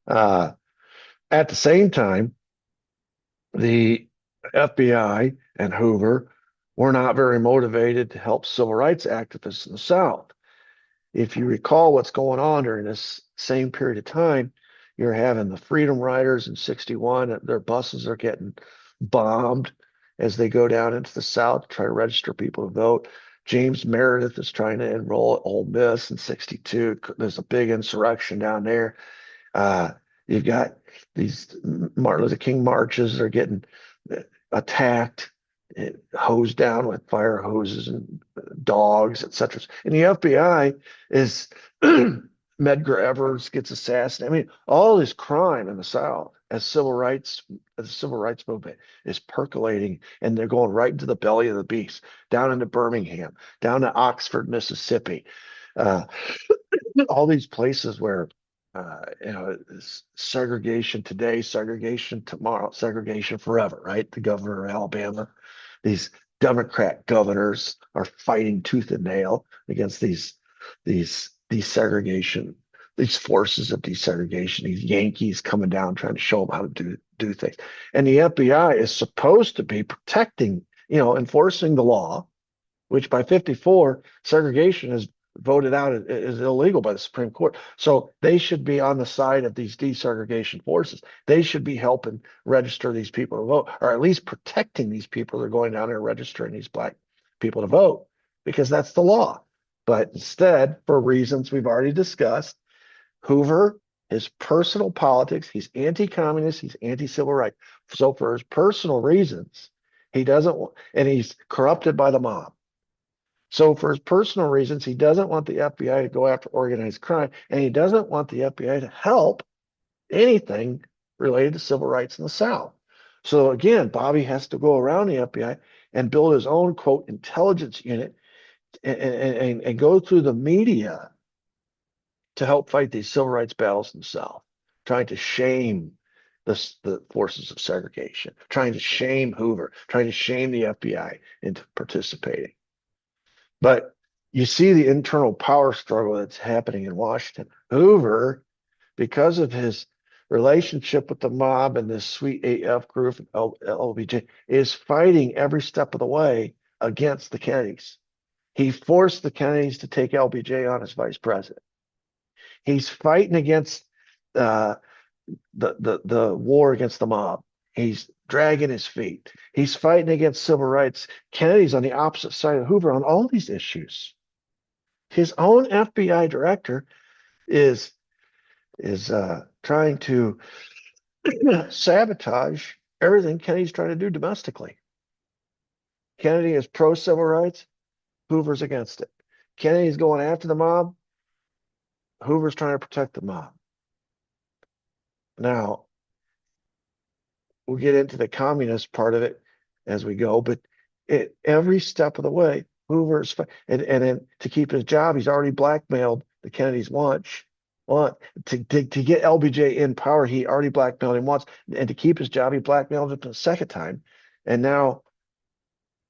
At the same time, the FBI and Hoover were not very motivated to help civil rights activists in the South. If you recall what's going on during this same period of time, you're having the Freedom Riders in '61. Their buses are getting bombed as they go down into the South to try to register people to vote. James Meredith is trying to enroll at Ole Miss in '62. There's a big insurrection down there. You've got these Martin Luther King marches are getting attacked, hosed down with fire hoses and dogs, etc. And the FBI is Medgar Evers gets assassinated. I mean, all this crime in the South as the civil rights movement is percolating, and they're going right into the belly of the beast, down into Birmingham, down to Oxford, Mississippi, uh, all these places where segregation today, segregation tomorrow, segregation forever, right? The governor of Alabama, these Democrat governors are fighting tooth and nail against these desegregation, these forces of desegregation, these Yankees coming down trying to show them how to do things. And the FBI is supposed to be protecting, enforcing the law, which by '54, segregation is voted out is illegal by the Supreme Court. So they should be on the side of these desegregation forces. They should be helping register these people to vote, or at least protecting these people that are going down there registering these black people to vote, because that's the law. But instead, for reasons we've already discussed, Hoover, his personal politics, he's anti-communist, he's anti-civil rights. So for his personal reasons, He doesn't, and he's corrupted by the mob. So for his personal reasons, he doesn't want the FBI to go after organized crime, and he doesn't want the FBI to help anything related to civil rights in the South. So again, Bobby has to go around the FBI and build his own, quote, intelligence unit and go through the media to help fight these civil rights battles in the South, trying to shame the forces of segregation, trying to shame Hoover, trying to shame the FBI into participating. But you see the internal power struggle that's happening in Washington. Hoover, because of his relationship with the mob and this sweet AF group, LBJ, is fighting every step of the way against the Kennedys. He forced the Kennedys to take LBJ on as vice president. He's fighting against uh, the war against the mob. He's dragging his feet. He's fighting against civil rights. Kennedy's on the opposite side of Hoover on all these issues. His own FBI director is trying to sabotage everything Kennedy's trying to do domestically. Kennedy is pro civil rights. Hoover's against it. Kennedy's going after the mob. Hoover's trying to protect the mob. Now, we'll get into the communist part of it as we go, but every step of the way, Hoover's and then to keep his job, he's already blackmailed the Kennedys once. To get LBJ in power, he already blackmailed him once, and to keep his job, he blackmailed him the second time, and now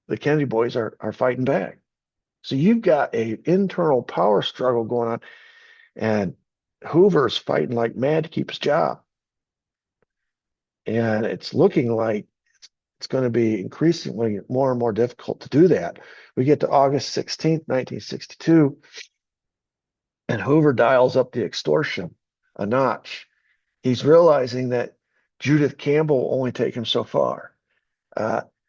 the Kennedy boys are fighting back. So you've got a internal power struggle going on, and Hoover's fighting like mad to keep his job. And it's looking like it's going to be increasingly more and more difficult to do that. We get to August 16th, 1962, and Hoover dials up the extortion a notch. He's realizing that Judith Campbell will only take him so far.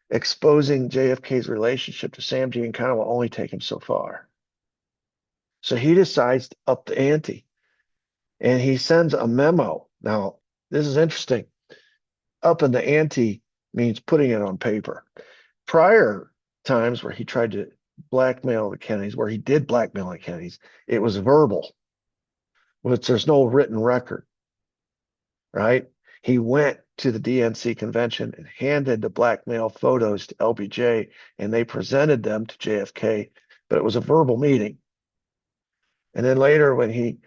Exposing JFK's relationship to Sam Giancana will only take him so far. So he decides to up the ante, and he sends a memo. Now, this is interesting. Upping the ante means putting it on paper. Prior times where he tried to blackmail the Kennedys, where he did blackmail the Kennedys, it was verbal, which there's no written record, right? He went to the DNC convention and handed the blackmail photos to LBJ, and they presented them to JFK, but it was a verbal meeting. And then later, when he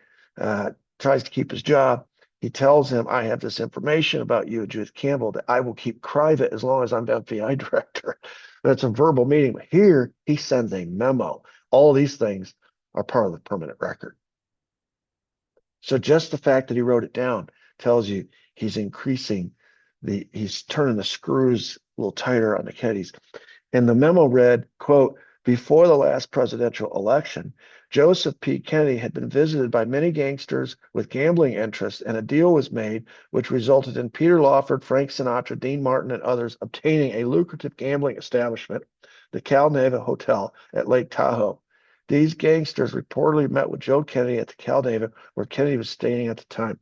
tries to keep his job, he tells him, I have this information about you, Judith Campbell, that I will keep private as long as I'm FBI director. That's a verbal meeting. But here, he sends a memo. All these things are part of the permanent record. So just the fact that he wrote it down tells you he's he's turning the screws a little tighter on the Kennedys. And the memo read, quote, before the last presidential election, Joseph P. Kennedy had been visited by many gangsters with gambling interests, and a deal was made which resulted in Peter Lawford, Frank Sinatra, Dean Martin, and others obtaining a lucrative gambling establishment, the Cal Neva Hotel at Lake Tahoe. These gangsters reportedly met with Joe Kennedy at the Cal Neva, where Kennedy was staying at the time.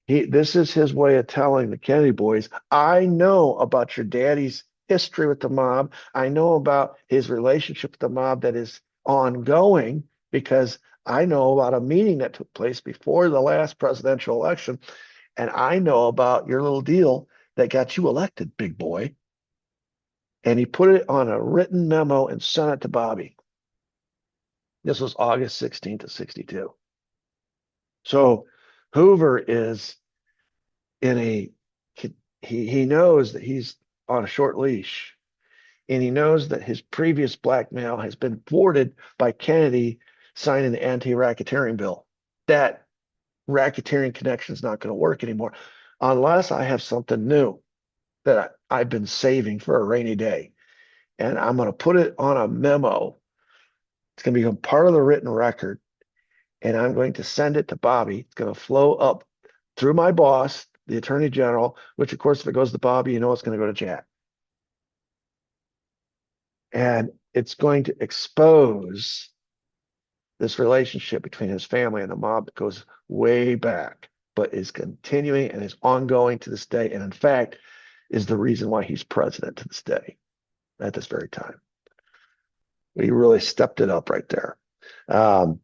This is his way of telling the Kennedy boys, I know about your daddy's history with the mob. I know about his relationship with the mob that is ongoing because I know about a meeting that took place before the last presidential election. And I know about your little deal that got you elected, big boy. And he put it on a written memo and sent it to Bobby. This was August 16th of 62. So Hoover is he knows that he's on a short leash, and he knows that his previous blackmail has been thwarted by Kennedy signing the anti-racketeering bill. That racketeering connection is not going to work anymore unless I have something new that I've been saving for a rainy day. And I'm going to put it on a memo. It's going to become part of the written record, and I'm going to send it to Bobby. It's going to flow up through my boss, the Attorney General, which, of course, if it goes to Bobby, you know it's going to go to Jack. And it's going to expose this relationship between his family and the mob that goes way back, but is continuing and is ongoing to this day. And in fact, is the reason why he's president to this day. at this very time. We really stepped it up right there. Um,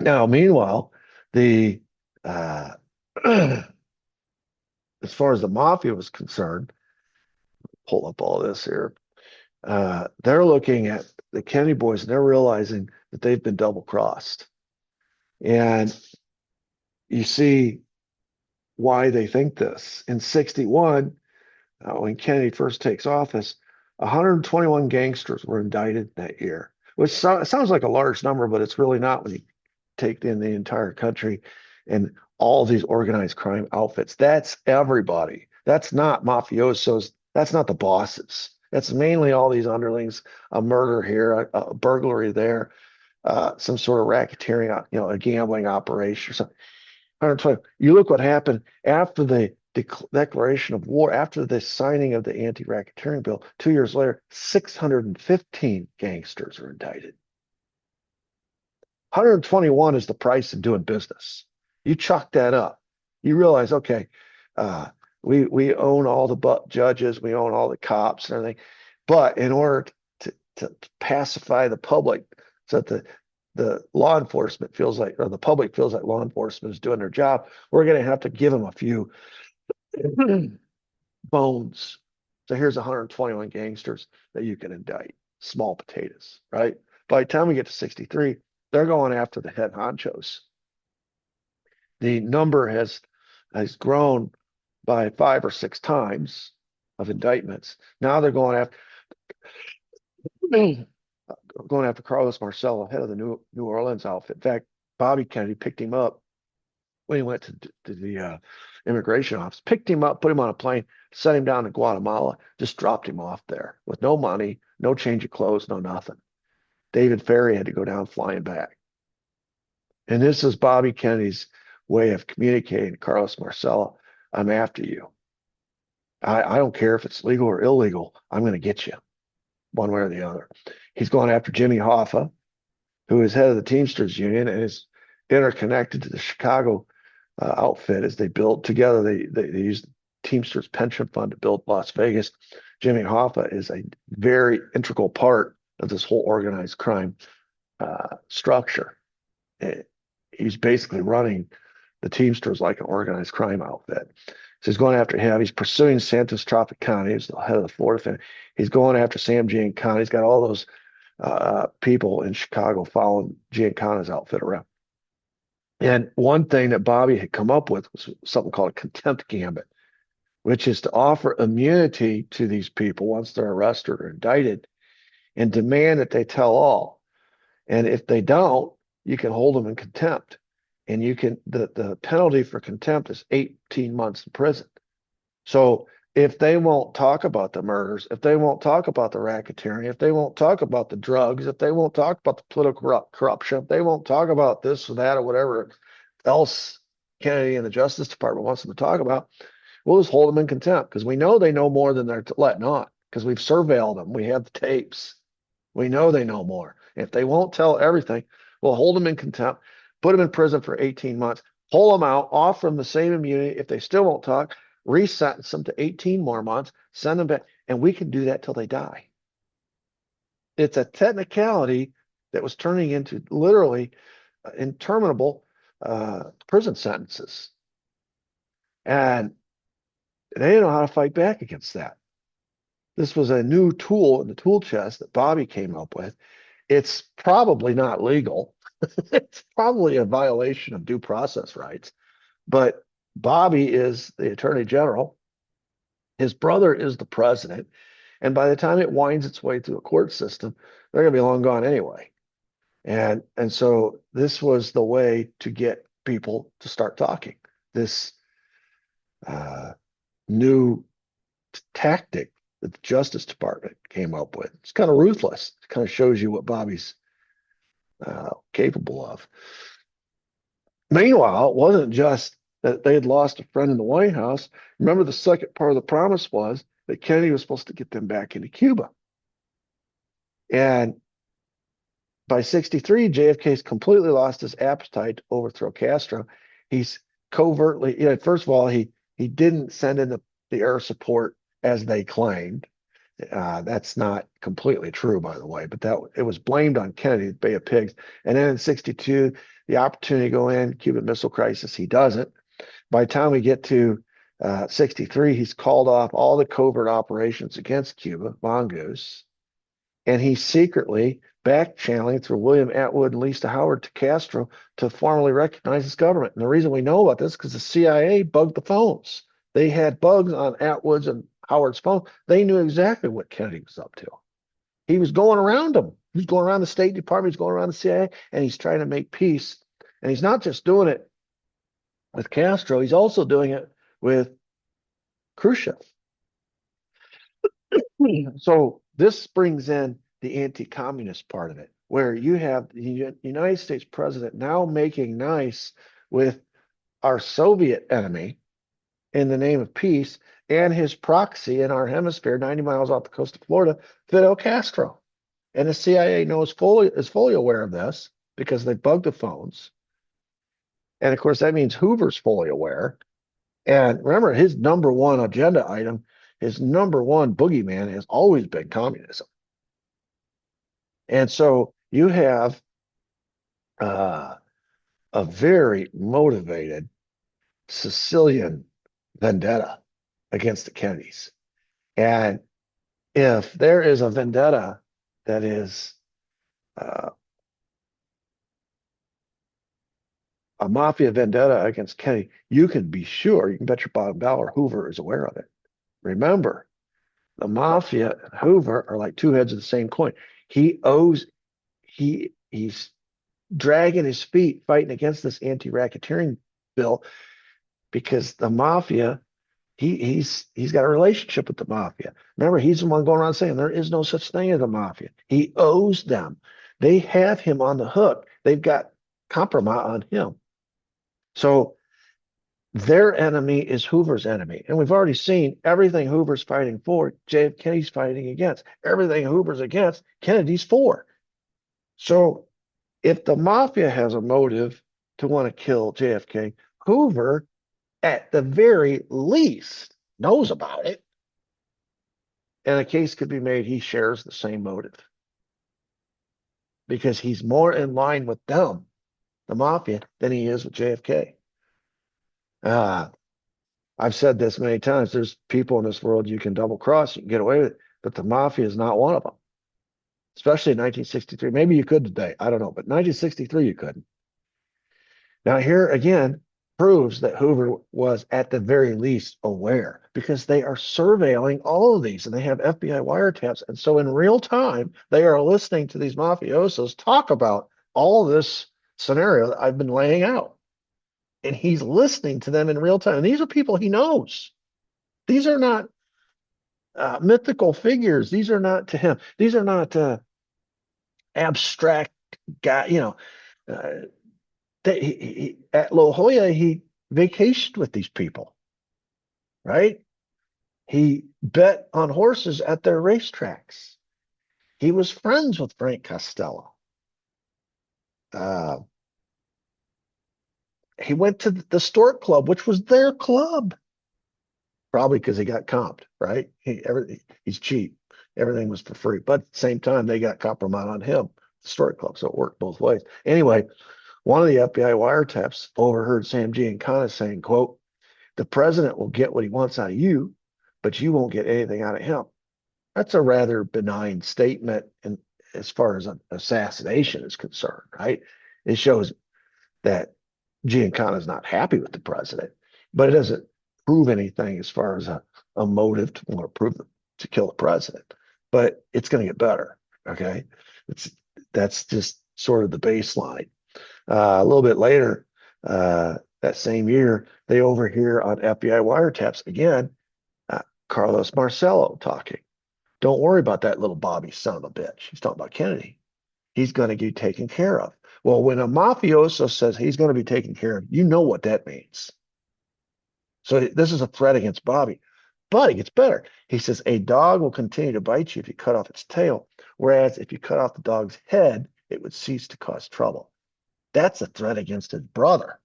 Now, meanwhile, the as far as the mafia was concerned, pull up all this here. They're looking at the Kennedy boys and they're realizing that they've been double crossed. And you see why they think this. In 61, when Kennedy first takes office, 121 gangsters were indicted that year, which sounds like a large number, but it's really not when you take in the entire country and all these organized crime outfits. That's everybody. That's not mafiosos. That's not the bosses. That's mainly all these underlings, a murder here, a burglary there, some sort of racketeering, a gambling operation or something. 120. You look what happened after the declaration of war, after the signing of the anti-racketeering bill, 2 years later, 615 gangsters are indicted. 121 is the price of doing business. You chalk that up. You realize, okay, we own all the judges, we own all the cops and everything. But in order to pacify the public so that the law enforcement feels like, or the public feels like law enforcement is doing their job, we're going to have to give them a few bones. So here's 121 gangsters that you can indict. Small potatoes, right? By the time we get to 63, they're going after the head honchos. The number has grown by 5 or 6 times of indictments. Now they're going after Carlos Marcello, head of the New Orleans outfit. In fact, Bobby Kennedy picked him up when he went to the immigration office, picked him up, put him on a plane, sent him down to Guatemala, just dropped him off there with no money, no change of clothes, no nothing. David Ferry had to go down flying back. And this is Bobby Kennedy's way of communicating to Carlos Marcello, I'm after you. I don't care if it's legal or illegal. I'm going to get you one way or the other. He's going after Jimmy Hoffa, who is head of the Teamsters Union and is interconnected to the Chicago outfit as they build together. They use the Teamsters pension fund to build Las Vegas. Jimmy Hoffa is a very integral part of this whole organized crime structure. He's basically running the Teamsters like an organized crime outfit. So he's going after him. He's pursuing Santos Tropicana. He's the head of the Florida family. He's going after Sam Giancana. He's got all those people in Chicago following Giancana's outfit around. And one thing that Bobby had come up with was something called a contempt gambit, which is to offer immunity to these people once they're arrested or indicted and demand that they tell all. And if they don't, you can hold them in contempt. And you can the penalty for contempt is 18 months in prison. So if they won't talk about the murders, if they won't talk about the racketeering, if they won't talk about the drugs, if they won't talk about the political corruption, if they won't talk about this or that or whatever else Kennedy and the Justice Department wants them to talk about, we'll just hold them in contempt because we know they know more than they're letting on because we've surveilled them. We have the tapes. We know they know more. If they won't tell everything, we'll hold them in contempt, put them in prison for 18 months, pull them out, offer them the same immunity. If they still won't talk, resentence them to 18 more months, send them back, and we can do that till they die. It's a technicality that was turning into literally interminable prison sentences. And they didn't know how to fight back against that. This was a new tool in the tool chest that Bobby came up with. It's probably not legal. It's probably a violation of due process rights. But Bobby is the attorney general. His brother is the president. And by the time it winds its way through a court system, they're going to be long gone anyway. And so this was the way to get people to start talking. This new tactic that the Justice Department came up with. It's kind of ruthless. It kind of shows you what Bobby's capable of. Meanwhile, it wasn't just that they had lost a friend in the White House. Remember, the second part of the promise was that Kennedy was supposed to get them back into Cuba. And by 63, JFK's completely lost his appetite to overthrow Castro. He's covertly, first of all, he didn't send in the air support as they claimed. That's not completely true, by the way, but that it was blamed on Kennedy, the Bay of Pigs. And then in 62, the opportunity to go in, Cuban Missile Crisis, he doesn't. By the time we get to 63, he's called off all the covert operations against Cuba, Mongoose, and he's secretly back channeling through William Atwood and Lisa Howard to Castro to formally recognize his government. And the reason we know about this is because the CIA bugged the phones. They had bugs on Atwood's and Howard's phone. They knew exactly what Kennedy was up to. He was going around them. He was going around the State Department. He's going around the CIA, and he's trying to make peace. And he's not just doing it with Castro. He's also doing it with Khrushchev. So this brings in the anti-communist part of it, where you have the United States president now making nice with our Soviet enemy in the name of peace and his proxy in our hemisphere, 90 miles off the coast of Florida, Fidel Castro. And the CIA is fully aware of this because they bugged the phones. And of course, that means Hoover's fully aware. And remember, his number one agenda item, his number one boogeyman has always been communism. And so you have a very motivated Sicilian vendetta against the Kennedys. And if there is a vendetta that is a mafia vendetta against Kennedy, you can be sure, you can bet your bottom dollar Hoover is aware of it. Remember, the mafia and Hoover are like two heads of the same coin. He's dragging his feet fighting against this anti-racketeering bill because the mafia, he's got a relationship with the mafia. Remember, he's the one going around saying there is no such thing as a mafia. He owes them. They have him on the hook. They've got compromise on him. So their enemy is Hoover's enemy. And we've already seen everything Hoover's fighting for, Kennedy's fighting against. Everything Hoover's against, Kennedy's for. So if the mafia has a motive to want to kill JFK, Hoover, at the very least, knows about it. And a case could be made he shares the same motive because he's more in line with them, the mafia, than he is with JFK. I've said this many times. There's people in this world you can double cross, you can get away with it, but the mafia is not one of them. Especially in 1963. Maybe you could today. I don't know, but 1963 you couldn't. Now here again proves that Hoover was at the very least aware because they are surveilling all of these and they have FBI wiretaps. And so in real time, they are listening to these mafiosos talk about all this scenario that I've been laying out. And he's listening to them in real time. And these are people he knows. These are not mythical figures. These are not to him. These are not abstract guy. At La Jolla, he vacationed with these people, right? He bet on horses at their racetracks. He was friends with Frank Costello. He went to the Stork Club, which was their club, probably because he got comped, right? He's cheap. Everything was for free. But at the same time, they got compromise on him, the Stork Club. So it worked both ways. Anyway, one of the FBI wiretaps overheard Sam Giancana saying, quote, "The president will get what he wants out of you, but you won't get anything out of him." That's a rather benign statement as far as an assassination is concerned, right? It shows that Giancana is not happy with the president, but it doesn't prove anything as far as a motive to want to kill the president. But it's going to get better, okay? That's just sort of the baseline. A little bit later, that same year, they overhear on FBI wiretaps again, Carlos Marcello talking. "Don't worry about that little Bobby son of a bitch." He's talking about Kennedy. He's going to get taken care of. Well, when a mafioso says he's going to be taken care of, you know what that means. So this is a threat against Bobby. But it gets better. He says, "A dog will continue to bite you if you cut off its tail, whereas if you cut off the dog's head, it would cease to cause trouble." That's a threat against his brother.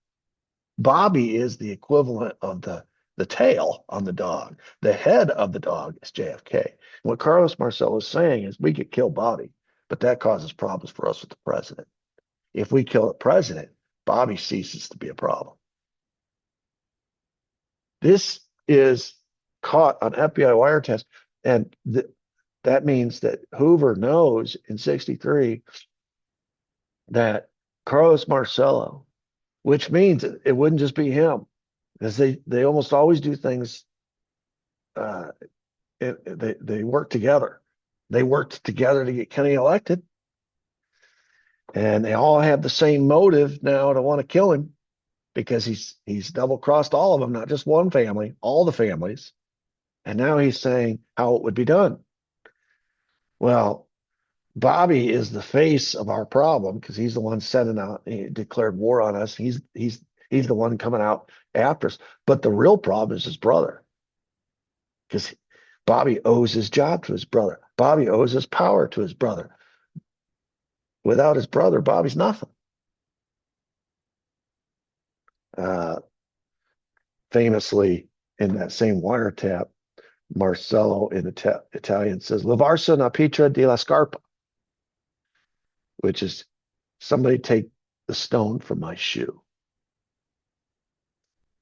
Bobby is the equivalent of the the tail on the dog. The head of the dog is JFK. What Carlos Marcello is saying is we could kill Bobby, but that causes problems for us with the president. If we kill the president, Bobby ceases to be a problem. This is caught on FBI wiretest, and that means that Hoover knows in 63 that Carlos Marcello, which means it wouldn't just be him, because they almost always do things. They work together. They worked together to get Kennedy elected, and they all have the same motive now to want to kill him because he's double crossed all of them, not just one family, all the families. And now he's saying how it would be done. Well, Bobby is the face of our problem because he's the one sending out, he declared war on us. He's the one coming out after us. But the real problem is his brother, because Bobby owes his job to his brother. Bobby owes his power to his brother. Without his brother, Bobby's nothing. Famously, in that same wiretap, Marcello in Italian says, "Levarsi una pietra di la scarpa," which is somebody take the stone from my shoe.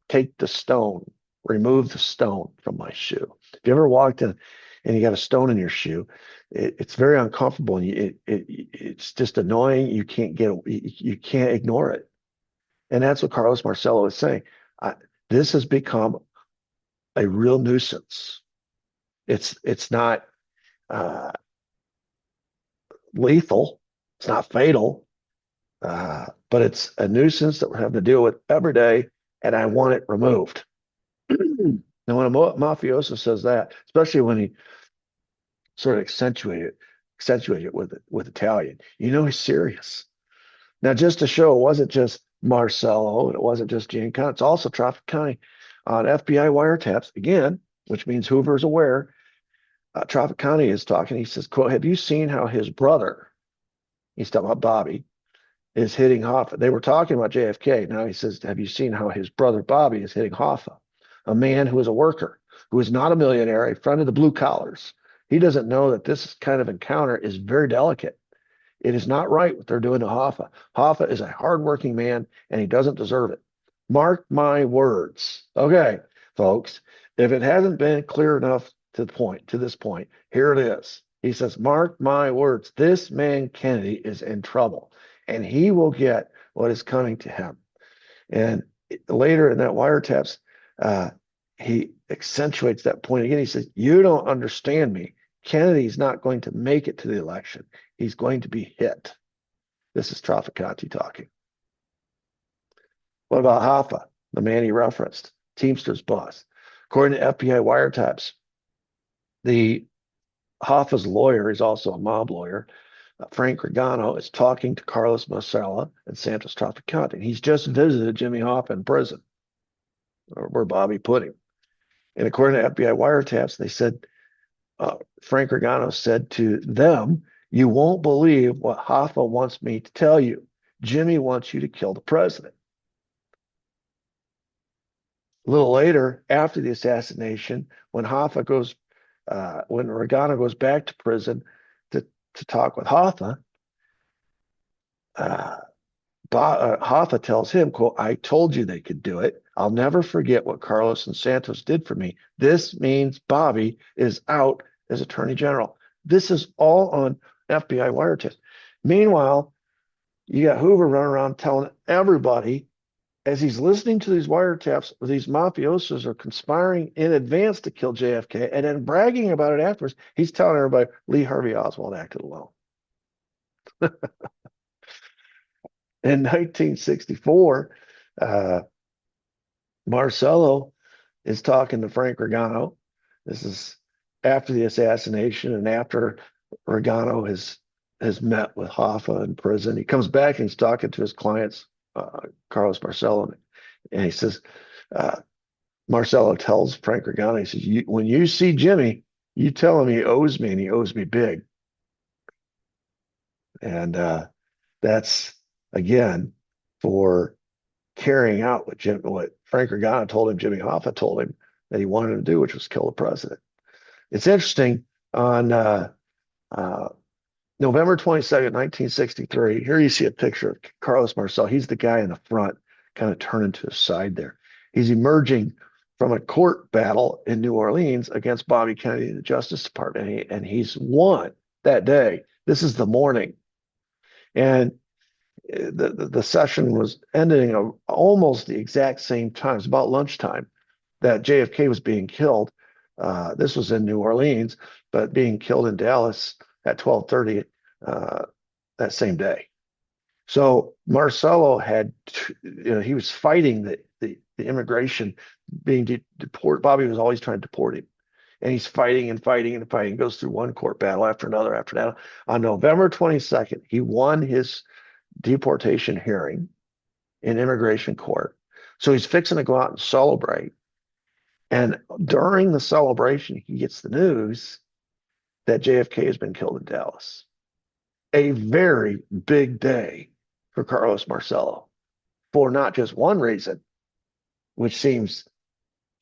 Take the stone, remove the stone from my shoe. If you ever walked in and you got a stone in your shoe, it's very uncomfortable, and it's just annoying. You can't ignore it. And that's what Carlos Marcello is saying. This has become a real nuisance. It's not lethal. It's not fatal, but it's a nuisance that we're having to deal with every day, and I want it removed. And when a mafioso says that, especially when he sort of accentuate it with Italian, he's serious. Now, just to show it wasn't just Marcello, it wasn't just Giancana, it's also Trafficani on FBI wiretaps again, which means Hoover's aware. Trafficani is talking. He says, quote, "Have you seen how his brother," he's talking about Bobby, "is hitting Hoffa?" They were talking about JFK. Now he says, "Have you seen how his brother Bobby is hitting Hoffa? A man who is a worker, who is not a millionaire, a friend of the blue collars. He doesn't know that this kind of encounter is very delicate. It is not right what they're doing to Hoffa. Hoffa is a hardworking man, and he doesn't deserve it. Mark my words." Okay, folks, if it hasn't been clear enough to this point, here it is. He says, "Mark my words, this man Kennedy is in trouble, and he will get what is coming to him." And later in that wiretaps, he accentuates that point again. He says, "You don't understand me. Kennedy's not going to make it to the election. He's going to be hit." This is Trafficante talking. What about Hoffa, the man he referenced, Teamster's boss? According to FBI wiretaps, the Hoffa's lawyer is also a mob lawyer. Frank Regano is talking to Carlos Marcello and Santos Trafficante. He's just visited Jimmy Hoffa in prison, where Bobby put him. And according to FBI wiretaps, they said, Frank Regano said to them, "You won't believe what Hoffa wants me to tell you. Jimmy wants you to kill the president." A little later, after the assassination, when when Regano goes back to prison to talk with Hoffa, Hoffa tells him, quote, "I told you they could do it. I'll never forget what Carlos and Santos did for me. This means Bobby is out as Attorney General." This is all on FBI wiretap. Meanwhile, you got Hoover running around telling everybody, as he's listening to these wiretaps, these mafiosos are conspiring in advance to kill JFK, and then bragging about it afterwards. He's telling everybody Lee Harvey Oswald acted alone. In 1964, Marcello is talking to Frank Regano. This is after the assassination and after Regano has met with Hoffa in prison. He comes back and he's talking to his clients, Carlos Marcello, and he says, Marcello tells Frank Regano, he says, "When you see Jimmy, you tell him he owes me, and he owes me big." And that's, again, for carrying out what Frank Regano told him, Jimmy Hoffa told him, that he wanted to do, which was kill the president. It's interesting. On uh, November 22nd, 1963, here you see a picture of Carlos Marcel. He's the guy in the front, kind of turning to his side there. He's emerging from a court battle in New Orleans against Bobby Kennedy in the Justice Department, and he's won that day. This is the morning. And the session was ending almost the exact same time. It's about lunchtime that JFK was being killed. This was in New Orleans, but being killed in Dallas at 12:30 that same day. So Marcelo had, he was fighting the immigration being deported. Bobby was always trying to deport him. And he's fighting and fighting and fighting, goes through one court battle after another after that. On November 22nd, he won his deportation hearing in immigration court. So he's fixing to go out and celebrate. And during the celebration, he gets the news that JFK has been killed in Dallas. A very big day for Carlos Marcelo for not just one reason, which seems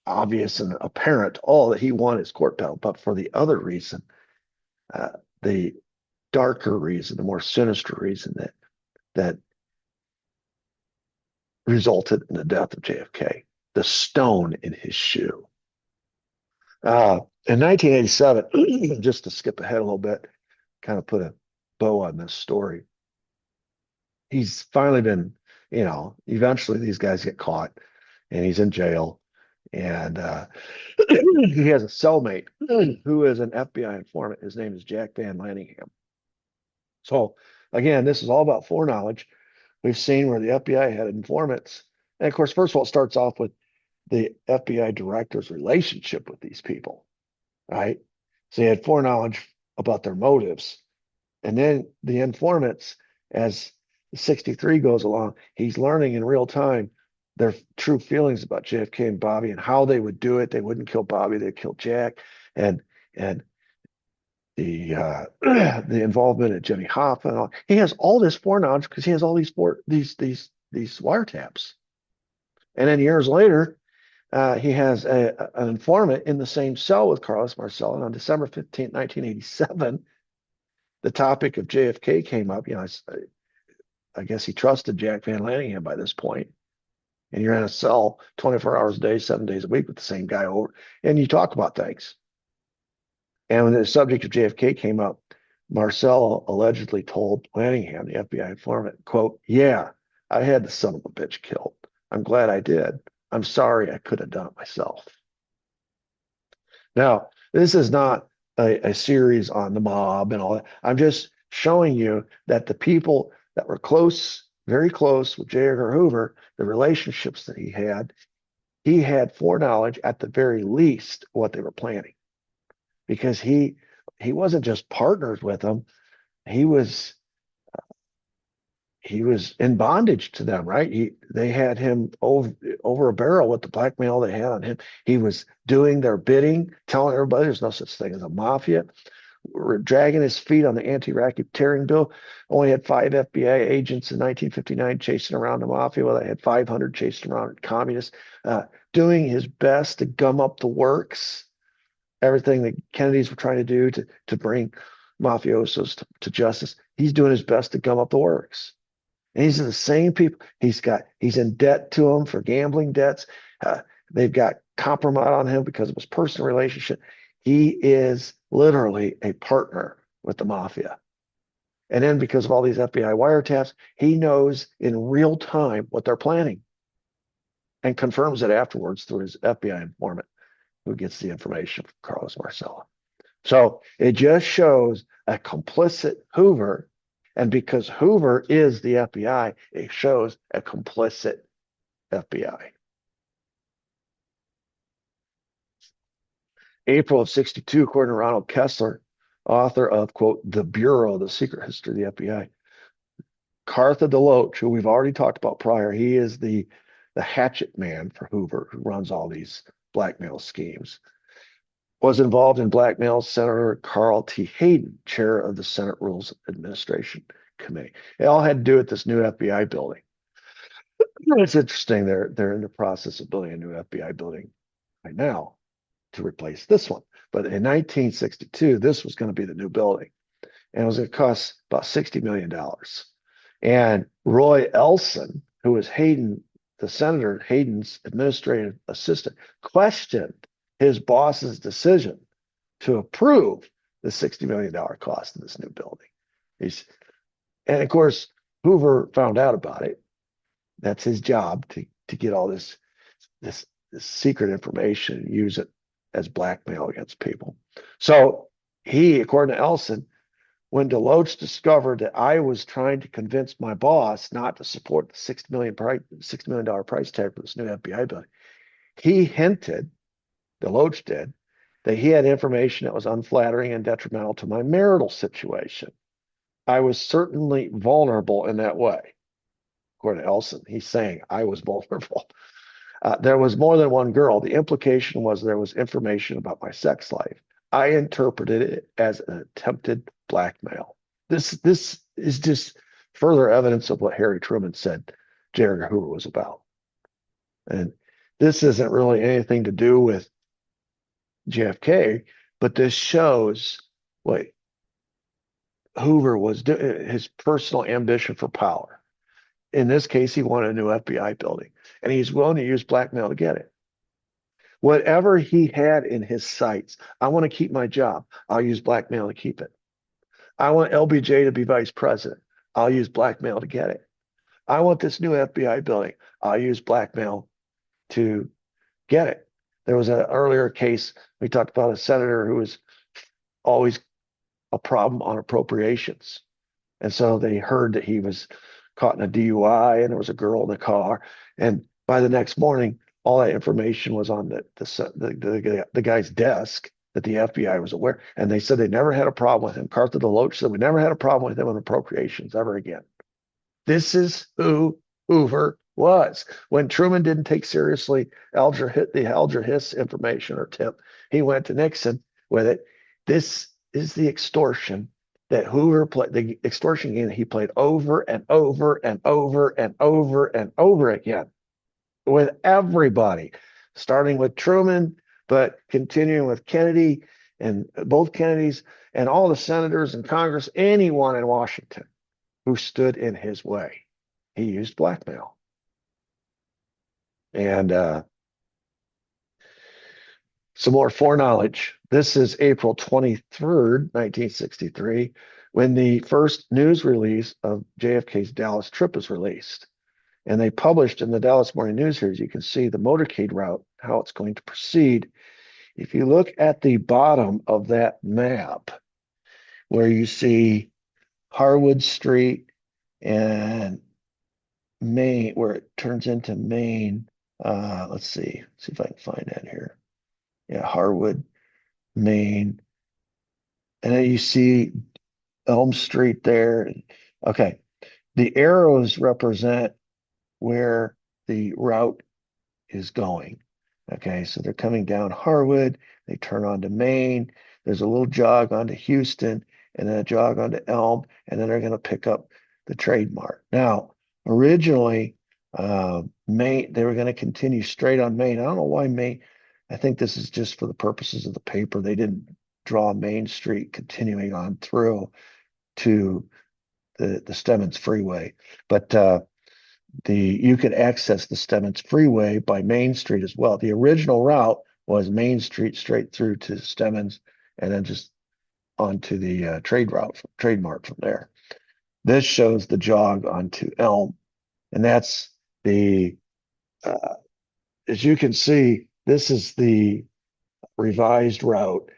obvious and apparent, that he won his court battle, but for the other reason, the darker reason, the more sinister reason that resulted in the death of JFK, the stone in his shoe. In 1987, just to skip ahead a little bit, kind of put a bow on this story, he's finally been, eventually these guys get caught and he's in jail. And he has a cellmate who is an FBI informant. His name is Jack Van Lanningham. So again, this is all about foreknowledge. We've seen where the FBI had informants. And of course, first of all, it starts off with the FBI director's relationship with these people, right? So he had foreknowledge about their motives. And then the informants, as 63 goes along, he's learning in real time their true feelings about JFK and Bobby and how they would do it. They wouldn't kill Bobby, they'd kill Jack. And the the involvement of Jimmy Hoffa and all. He has all this foreknowledge because he has all these wiretaps. And then years later, he has an informant in the same cell with Carlos Marcel. And on December 15th, 1987, the topic of JFK came up. I guess he trusted Jack Van Lanningham by this point. And you're in a cell 24 hours a day, 7 days a week with the same guy over, and you talk about things. And when the subject of JFK came up, Marcel allegedly told Lanningham, the FBI informant, quote, "Yeah, I had the son of a bitch killed. I'm glad I did. I'm sorry I could have done it myself." Now, this is not a series on the mob and all that. I'm just showing you that the people that were close, very close with J. Edgar Hoover, the relationships that he had foreknowledge at the very least what they were planning, because he wasn't just partners with them, he was in bondage to them, right? They had him over a barrel with the blackmail they had on him. He was doing their bidding, telling everybody there's no such thing as a mafia. We're dragging his feet on the anti-racketeering bill. Only had 5 FBI agents in 1959 chasing around the mafia. Well, they had 500 chasing around communists, doing his best to gum up the works. Everything the Kennedys were trying to do to bring mafiosos to justice, he's doing his best to gum up the works. And these are the same people. He's in debt to them for gambling debts. They've got compromise on him because of his personal relationship. He is literally a partner with the mafia. And then because of all these FBI wiretaps, he knows in real time what they're planning and confirms it afterwards through his FBI informant who gets the information from Carlos Marcelo. So it just shows a complicit Hoover. And because Hoover is the FBI, it shows a complicit FBI. April of 62, according to Ronald Kessler, author of, quote, The Bureau, The Secret History of the FBI, Cartha DeLoach, who we've already talked about prior, he is the hatchet man for Hoover, who runs all these blackmail schemes, was involved in blackmail Senator Carl T. Hayden, chair of the Senate Rules Administration Committee. It all had to do with this new FBI building. It's interesting. They're in the process of building a new FBI building now to replace this one. But in 1962, this was going to be the new building, and it was going to cost about $60 million. And Roy Elson, who was Senator Hayden's administrative assistant, questioned his boss's decision to approve the $60 million cost of this new building. And of course, Hoover found out about it. That's his job to get all this secret information and use it as blackmail against people. So he, according to Elson, when DeLoach discovered that I was trying to convince my boss not to support the $60 million price tag for this new FBI building, he hinted, DeLoach did, that he had information that was unflattering and detrimental to my marital situation. I was certainly vulnerable in that way. According to Elson, he's saying I was vulnerable. There was more than one girl. The implication was there was information about my sex life. I interpreted it as an attempted blackmail. This is just further evidence of what Harry Truman said J. Edgar Hoover was about. And this isn't really anything to do with JFK, but this shows what Hoover was doing, his personal ambition for power. In this case, he wanted a new FBI building, and he's willing to use blackmail to get it. Whatever he had in his sights, I want to keep my job. I'll use blackmail to keep it. I want LBJ to be vice president. I'll use blackmail to get it. I want this new FBI building. I'll use blackmail to get it. There was an earlier case, we talked about a senator who was always a problem on appropriations. And so they heard that he was caught in a DUI and there was a girl in the car. And by the next morning, all that information was on the guy's desk that the FBI was aware. And they said they never had a problem with him. Cartha DeLoach said we never had a problem with him on appropriations ever again. This is who Hoover was. When Truman didn't take seriously the Alger Hiss information or tip, he went to Nixon with it. This is the extortion that Hoover played, the extortion game he played over and over and over and over and over again with everybody, starting with Truman, but continuing with Kennedy and both Kennedys and all the senators in Congress, anyone in Washington who stood in his way. He used blackmail. And some more foreknowledge. This is April 23rd, 1963, when the first news release of JFK's Dallas trip was released. And they published in the Dallas Morning News here, as you can see, the motorcade route, how it's going to proceed. If you look at the bottom of that map, where you see Harwood Street and Main, where it turns into Main, let's see if I can find that here. Yeah, Harwood, Main. And then you see Elm Street there. Okay. The arrows represent where the route is going. Okay, so they're coming down Harwood, they turn onto Main, there's a little jog onto Houston, and then a jog onto Elm, and then they're going to pick up the Trade Mart. Now, originally, Main, they were going to continue straight on Main. I don't know why Main, I think this is just for the purposes of the paper. They didn't draw Main Street continuing on through to the Stemmons Freeway. But you could access the Stemmons Freeway by Main Street as well. The original route was Main Street straight through to Stemmons and then just onto the trade mart from there. This shows the jog onto Elm. And that's the, as you can see, this is the revised route,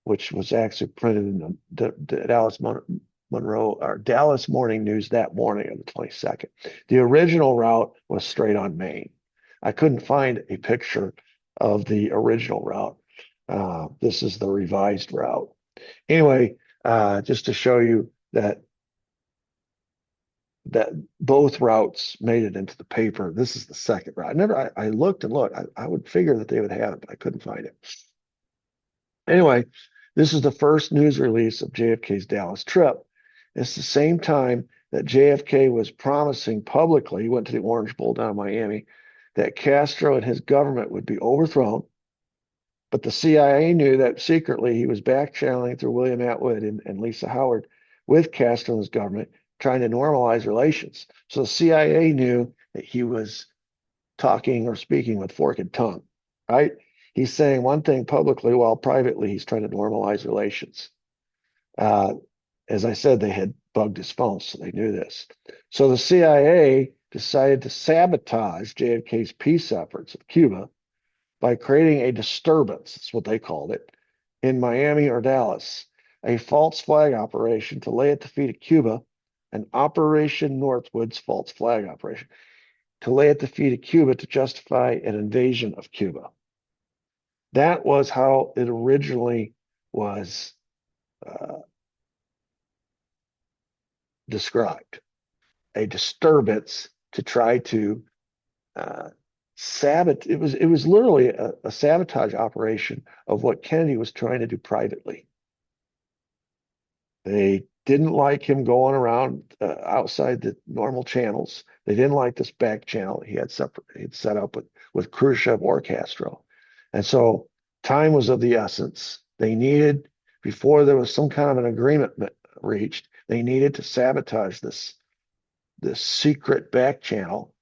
which was actually printed in the Dallas Morning News that morning on the 22nd. The original route was straight on Main. I couldn't find a picture of the original route. This is the revised route. Anyway, just to show you that both routes made it into the paper. This is the second route. I looked and looked. I would figure that they would have it, but I couldn't find it. Anyway, this is the first news release of JFK's Dallas trip. It's the same time that JFK was promising publicly, he went to the Orange Bowl down in Miami, that Castro and his government would be overthrown But the CIA knew that secretly he was back channeling through William Atwood and Lisa Howard with Castro and his government, trying to normalize relations. So the CIA knew that he was talking or speaking with forked tongue, right? He's saying one thing publicly while privately he's trying to normalize relations. Uh, as I said, they had bugged his phone, so they knew this. So the CIA decided to sabotage JFK's peace efforts of Cuba by creating a disturbance, that's what they called it, in Miami or Dallas, a false flag operation to lay at the feet of Cuba, an Operation Northwoods false flag operation, to lay at the feet of Cuba to justify an invasion of Cuba. That was how it originally was described, a disturbance to try to sabotage. It was literally a sabotage operation of what Kennedy was trying to do privately. They didn't like him going around outside the normal channels. They didn't like this back channel he had set up with Khrushchev or Castro. And so time was of the essence. They needed, before there was some kind of an agreement reached, they needed to sabotage this secret back channel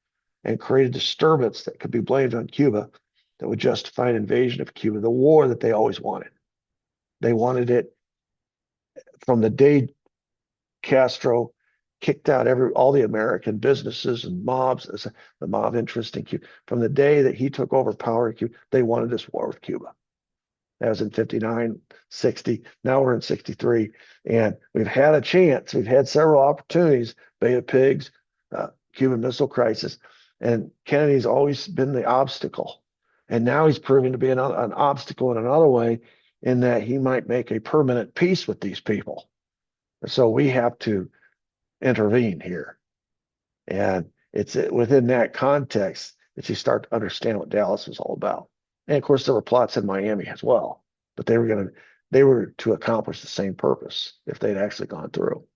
and create a disturbance that could be blamed on Cuba that would justify an invasion of Cuba, the war that they always wanted. They wanted it from the day Castro kicked out all the American businesses and mobs, the mob interest in Cuba. From the day that he took over power in Cuba, they wanted this war with Cuba. That was in 59, 60. Now we're in 63. And we've had a chance. We've had several opportunities, Bay of Pigs, Cuban Missile Crisis. And Kennedy's always been the obstacle. And now he's proving to be an obstacle in another way, in that he might make a permanent peace with these people. So we have to intervene here. And it's within that context that you start to understand what Dallas was all about. And of course, there were plots in Miami as well, but they were to accomplish the same purpose if they'd actually gone through.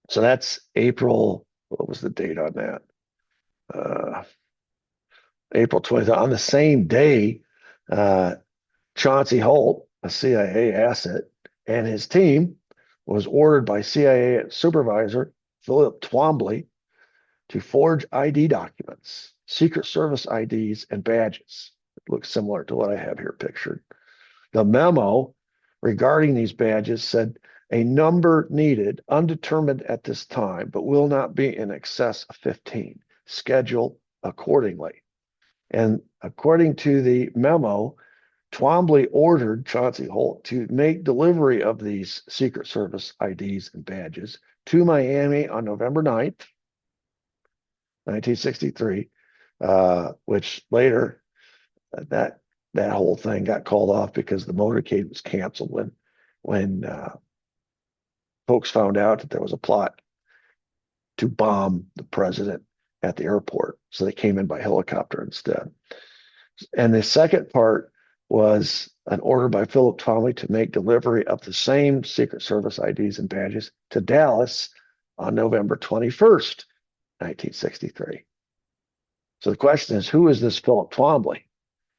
So that's April. What was the date on that? April 20th. On the same day, Chauncey Holt, a CIA asset, and his team was ordered by CIA supervisor Philip Twombly to forge ID documents, Secret Service IDs, and badges. It looks similar to what I have here pictured. The memo regarding these badges said a number needed, undetermined at this time, but will not be in excess of 15. Schedule accordingly. And according to the memo, Twombly ordered Chauncey Holt to make delivery of these Secret Service IDs and badges to Miami on November 9th, 1963, which later that whole thing got called off because the motorcade was canceled when folks found out that there was a plot to bomb the president at the airport. So they came in by helicopter instead. And the second part was an order by Philip Twombly to make delivery of the same Secret Service IDs and badges to Dallas on November 21st, 1963. So the question is, who is this Philip Twombly,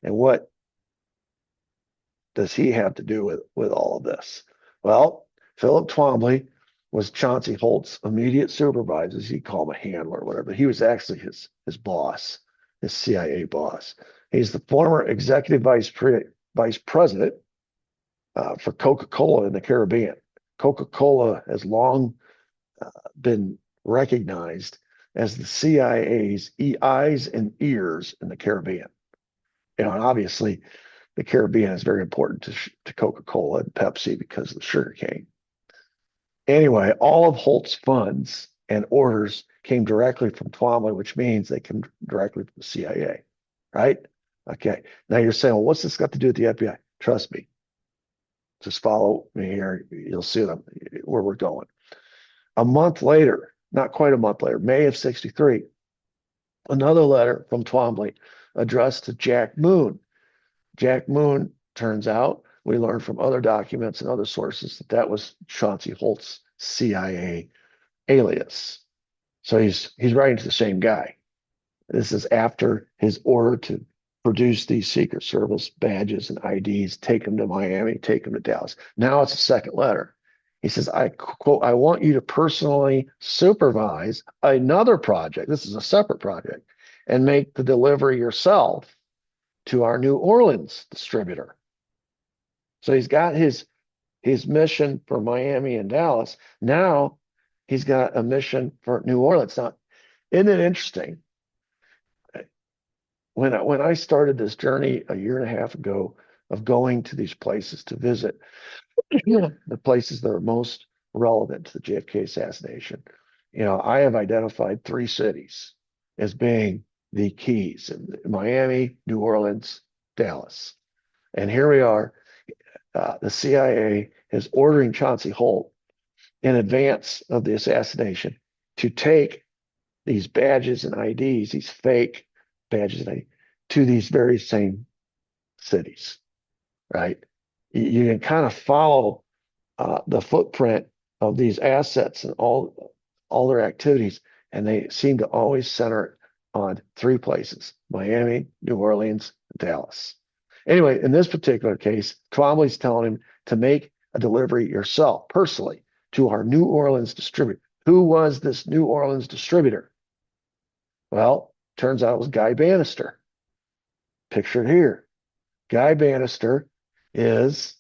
and what does he have to do with all of this? Well, Philip Twombly was Chauncey Holt's immediate supervisor. He'd call him a handler or whatever. He was actually his boss, his CIA boss. He's the former executive vice president for Coca-Cola in the Caribbean. Coca-Cola has long been recognized as the CIA's eyes and ears in the Caribbean. And obviously, the Caribbean is very important to Coca-Cola and Pepsi because of the sugarcane. Anyway, all of Holt's funds and orders came directly from Twombly, which means they came directly from the CIA, right? Okay. Now you're saying, well, what's this got to do with the FBI? Trust me. Just follow me here. You'll see where we're going. A month later, not quite a month later, May of 63, another letter from Twombly addressed to Jack Moon. Jack Moon, turns out, we learned from other documents and other sources that was Chauncey Holt's CIA alias. So he's writing to the same guy. This is after his order to produce these Secret Service badges and IDs, take them to Miami, take them to Dallas. Now it's a second letter. He says, I quote, I want you to personally supervise another project. This is a separate project, and make the delivery yourself to our New Orleans distributor. So he's got his mission for Miami and Dallas. Now he's got a mission for New Orleans. Now, isn't it interesting? When I started this journey a year and a half ago of going to these places to visit, the places that are most relevant to the JFK assassination, I have identified 3 cities as being the keys: in Miami, New Orleans, Dallas. And here we are. The CIA is ordering Chauncey Holt in advance of the assassination to take these badges and IDs, these fake badges and IDs, to these very same cities, right? You can kind of follow the footprint of these assets and all their activities, and they seem to always center on 3 places: Miami, New Orleans, Dallas. Anyway, in this particular case, Twombly's telling him to make a delivery yourself, personally, to our New Orleans distributor. Who was this New Orleans distributor? Well, turns out it was Guy Bannister. Pictured here. Guy Bannister is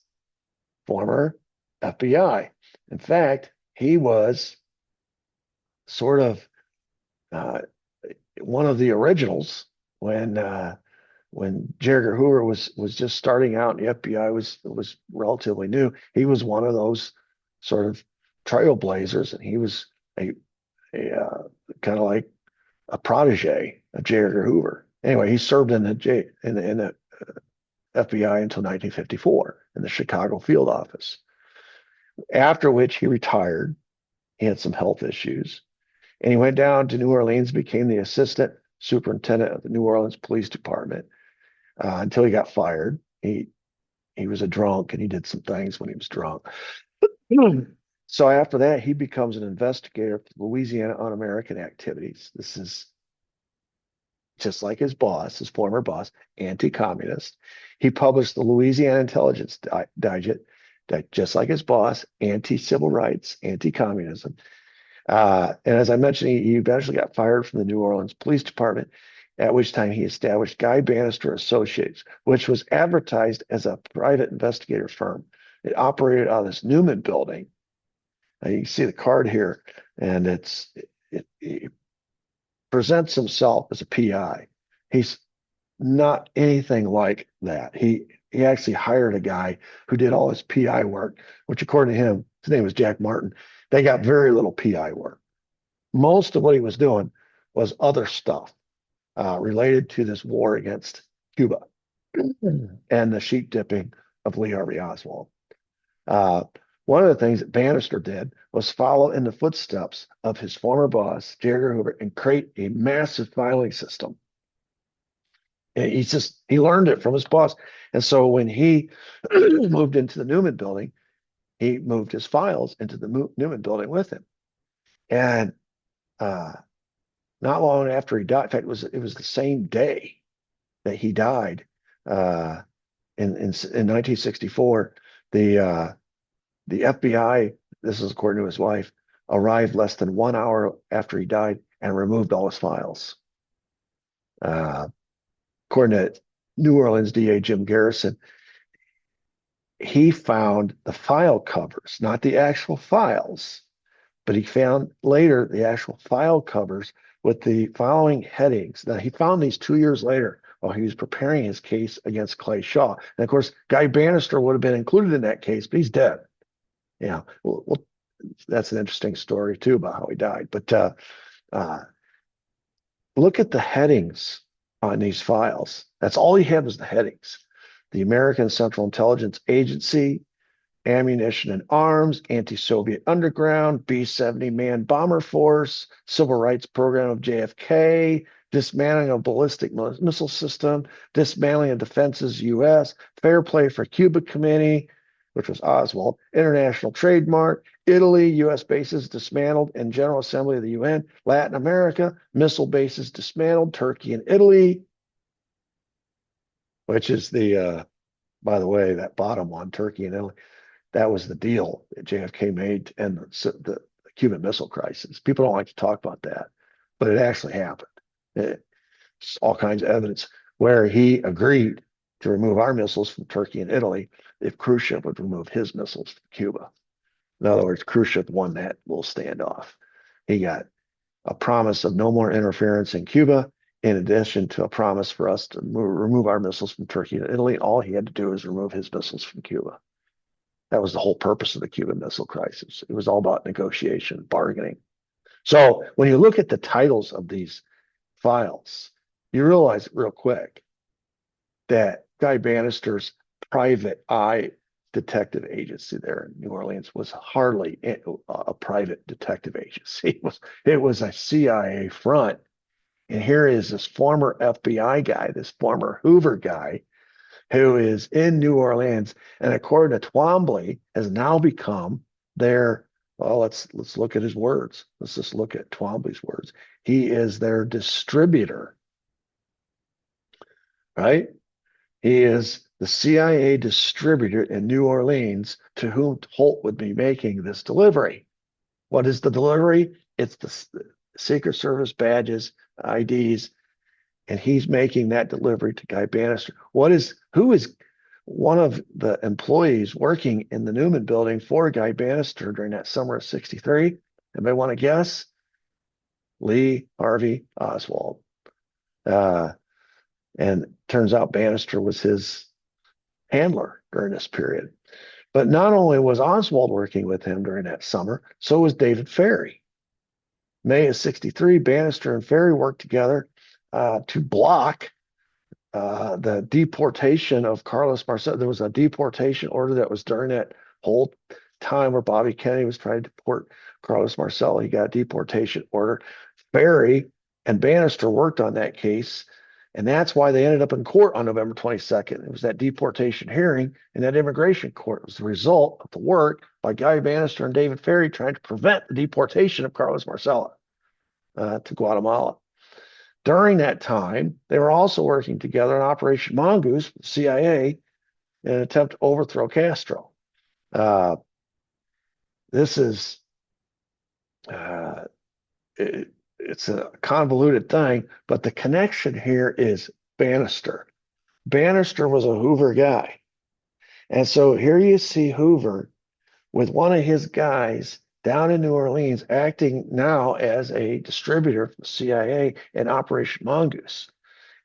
former FBI. In fact, he was sort of one of the originals when J. Edgar Hoover was just starting out and the FBI was relatively new. He was one of those sort of trailblazers, and he was a kind of like a protege of J. Edgar Hoover. Anyway, he served in the FBI until 1954 in the Chicago field office. After which he retired. He had some health issues, and he went down to New Orleans, became the assistant superintendent of the New Orleans Police Department until he got fired. He was a drunk, and he did some things when he was drunk. So after that, he becomes an investigator for Louisiana Un-American activities. This is just like his boss, his former boss, anti-communist. He published the Louisiana Intelligence Digest, just like his boss, anti-civil rights, anti-communism. And as I mentioned, he eventually got fired from the New Orleans Police Department, at which time he established Guy Bannister Associates, which was advertised as a private investigator firm. It operated out of this Newman building. Now you can see the card here, and it presents himself as a PI. He's not anything like that. He actually hired a guy who did all his PI work, which according to him, his name was Jack Martin. They got very little PI work. Most of what he was doing was other stuff related to this war against Cuba and the sheep dipping of Lee Harvey Oswald. One of the things that Bannister did was follow in the footsteps of his former boss, J. Edgar Hoover, and create a massive filing system. And he learned it from his boss. And so when he moved into the Newman building, he moved his files into the Newman building with him. And not long after he died, in fact, it was the same day that he died in 1964, the FBI, this is according to his wife, arrived less than 1 hour after he died and removed all his files. According to New Orleans DA Jim Garrison, he found the file covers, not the actual files, but he found later the actual file covers with the following headings. Now, he found these 2 years later while he was preparing his case against Clay Shaw. And of course, Guy Bannister would have been included in that case, but he's dead. Yeah, well, that's an interesting story too about how he died. But look at the headings on these files. That's all he had was the headings. The American Central Intelligence Agency, Ammunition and Arms, Anti-Soviet Underground, B-70 Manned Bomber Force, Civil Rights Program of JFK, Dismantling of Ballistic Missile System, Dismantling of Defenses U.S., Fair Play for Cuba Committee, which was Oswald, International Trademark, Italy, U.S. bases dismantled, and General Assembly of the UN, Latin America, missile bases dismantled, Turkey and Italy. which is by the way, that bottom one, Turkey and Italy, that was the deal that JFK made to end the Cuban Missile Crisis. People don't like to talk about that, but it actually happened. It's all kinds of evidence where he agreed to remove our missiles from Turkey and Italy if Khrushchev would remove his missiles from Cuba. In other words, Khrushchev won that little standoff. He got a promise of no more interference in Cuba, in addition to a promise for us to remove our missiles from Turkey and Italy. All he had to do was remove his missiles from Cuba. That was the whole purpose of the Cuban Missile Crisis. It was all about negotiation, bargaining. So when you look at the titles of these files, you realize real quick that Guy Bannister's private eye detective agency there in New Orleans was hardly a private detective agency. It was a CIA front. And here is this former FBI guy, this former Hoover guy, who is in New Orleans, and according to Twombly, has now become their, well, let's look at his words. Let's just look at Twombly's words. He is their distributor, right? He is the CIA distributor in New Orleans to whom Holt would be making this delivery. What is the delivery? It's the Secret Service badges, IDs, and he's making that delivery to Guy Bannister. Who is one of the employees working in the Newman building for Guy Bannister during that summer of '63? Anybody want to guess? Lee Harvey Oswald. And turns out Bannister was his handler during this period. But not only was Oswald working with him during that summer, so was David Ferry. May of '63, Bannister and Ferry worked together to block the deportation of Carlos Marcello. There was a deportation order that was during that whole time where Bobby Kennedy was trying to deport Carlos Marcello. He got a deportation order. Ferry and Bannister worked on that case, and that's why they ended up in court on November 22nd. It was that deportation hearing in that immigration court. It was the result of the work by Guy Bannister and David Ferry trying to prevent the deportation of Carlos Marcello to Guatemala. During that time, they were also working together on Operation Mongoose, CIA, in an attempt to overthrow Castro. This is it's a convoluted thing, but the connection here is Bannister. Bannister was a Hoover guy. And so here you see Hoover with one of his guys down in New Orleans acting now as a distributor for the CIA in Operation Mongoose.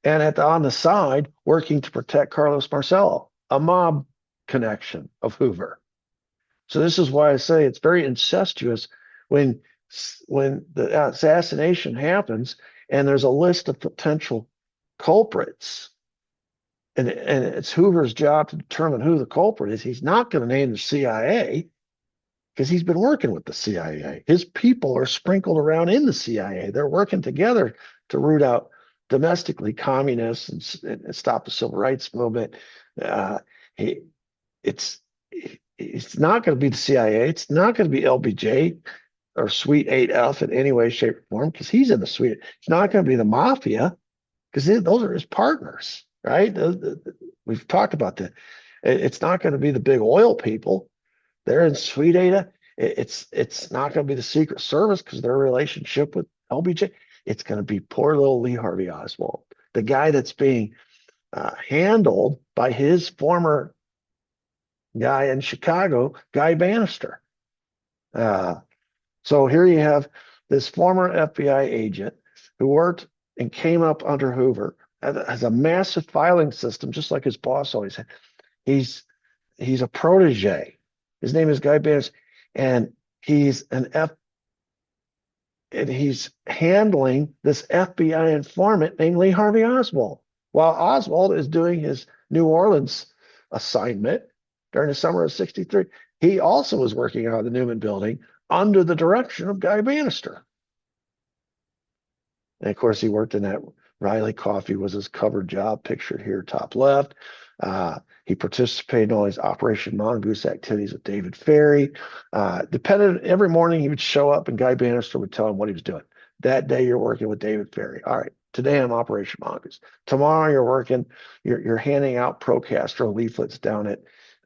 And on the side, working to protect Carlos Marcello, a mob connection of Hoover. So this is why I say it's very incestuous when the assassination happens and there's a list of potential culprits. And it's Hoover's job to determine who the culprit is. He's not going to name the CIA because he's been working with the CIA. His people are sprinkled around in the CIA. They're working together to root out domestically communists and stop the civil rights movement. It's not going to be the CIA. It's not going to be LBJ or Suite 8F in any way, shape, or form because he's in the suite. It's not going to be the mafia because those are his partners, right? We've talked about that. It's not going to be the big oil people. They're in Suite 8F. It's not going to be the Secret Service because their relationship with LBJ. It's going to be poor little Lee Harvey Oswald, the guy that's being handled by his former guy in Chicago, Guy Bannister. So here you have this former FBI agent who worked and came up under Hoover, has a massive filing system, just like his boss always had. He's a protege. His name is Guy Bannister, and he's handling this FBI informant named Lee Harvey Oswald, while Oswald is doing his New Orleans assignment during the summer of '63. He also was working out of the Newman building under the direction of Guy Bannister. And of course, he worked in that. Riley Coffey was his cover job, pictured here, top left. He participated in all his Operation Mongoose activities with David Ferry. Every morning he would show up and Guy Bannister would tell him what he was doing. That day you're working with David Ferry. All right, Today I'm Operation Mongoose. Tomorrow you're handing out pro-Castro leaflets down at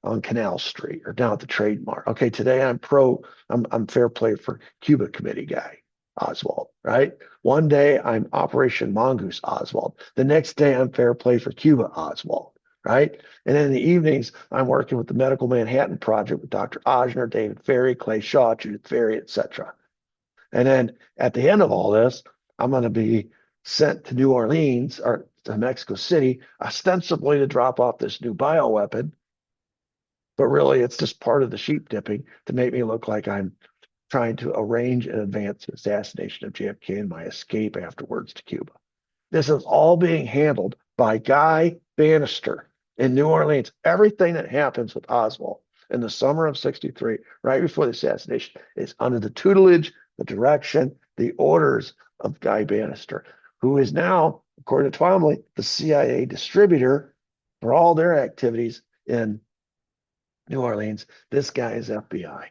on Canal Street or down at the Trade Mart. Okay, today I'm fair play for Cuba committee guy, Oswald, right? One day I'm Operation Mongoose, Oswald. The next day I'm fair play for Cuba, Oswald, right? And then in the evenings, I'm working with the Medical Manhattan Project with Dr. Osner, David Ferry, Clay Shaw, Judith Ferry, etc. And then at the end of all this, I'm going to be sent to New Orleans or to Mexico City, ostensibly to drop off this new bioweapon. But really, it's just part of the sheep dipping to make me look like I'm trying to arrange and advance the assassination of JFK and my escape afterwards to Cuba. This is all being handled by Guy Bannister in New Orleans. Everything that happens with Oswald in the summer of 63, right before the assassination, is under the tutelage, the direction, the orders of Guy Bannister, who is now, according to Twombly, the CIA distributor for all their activities in New Orleans. This guy is FBI,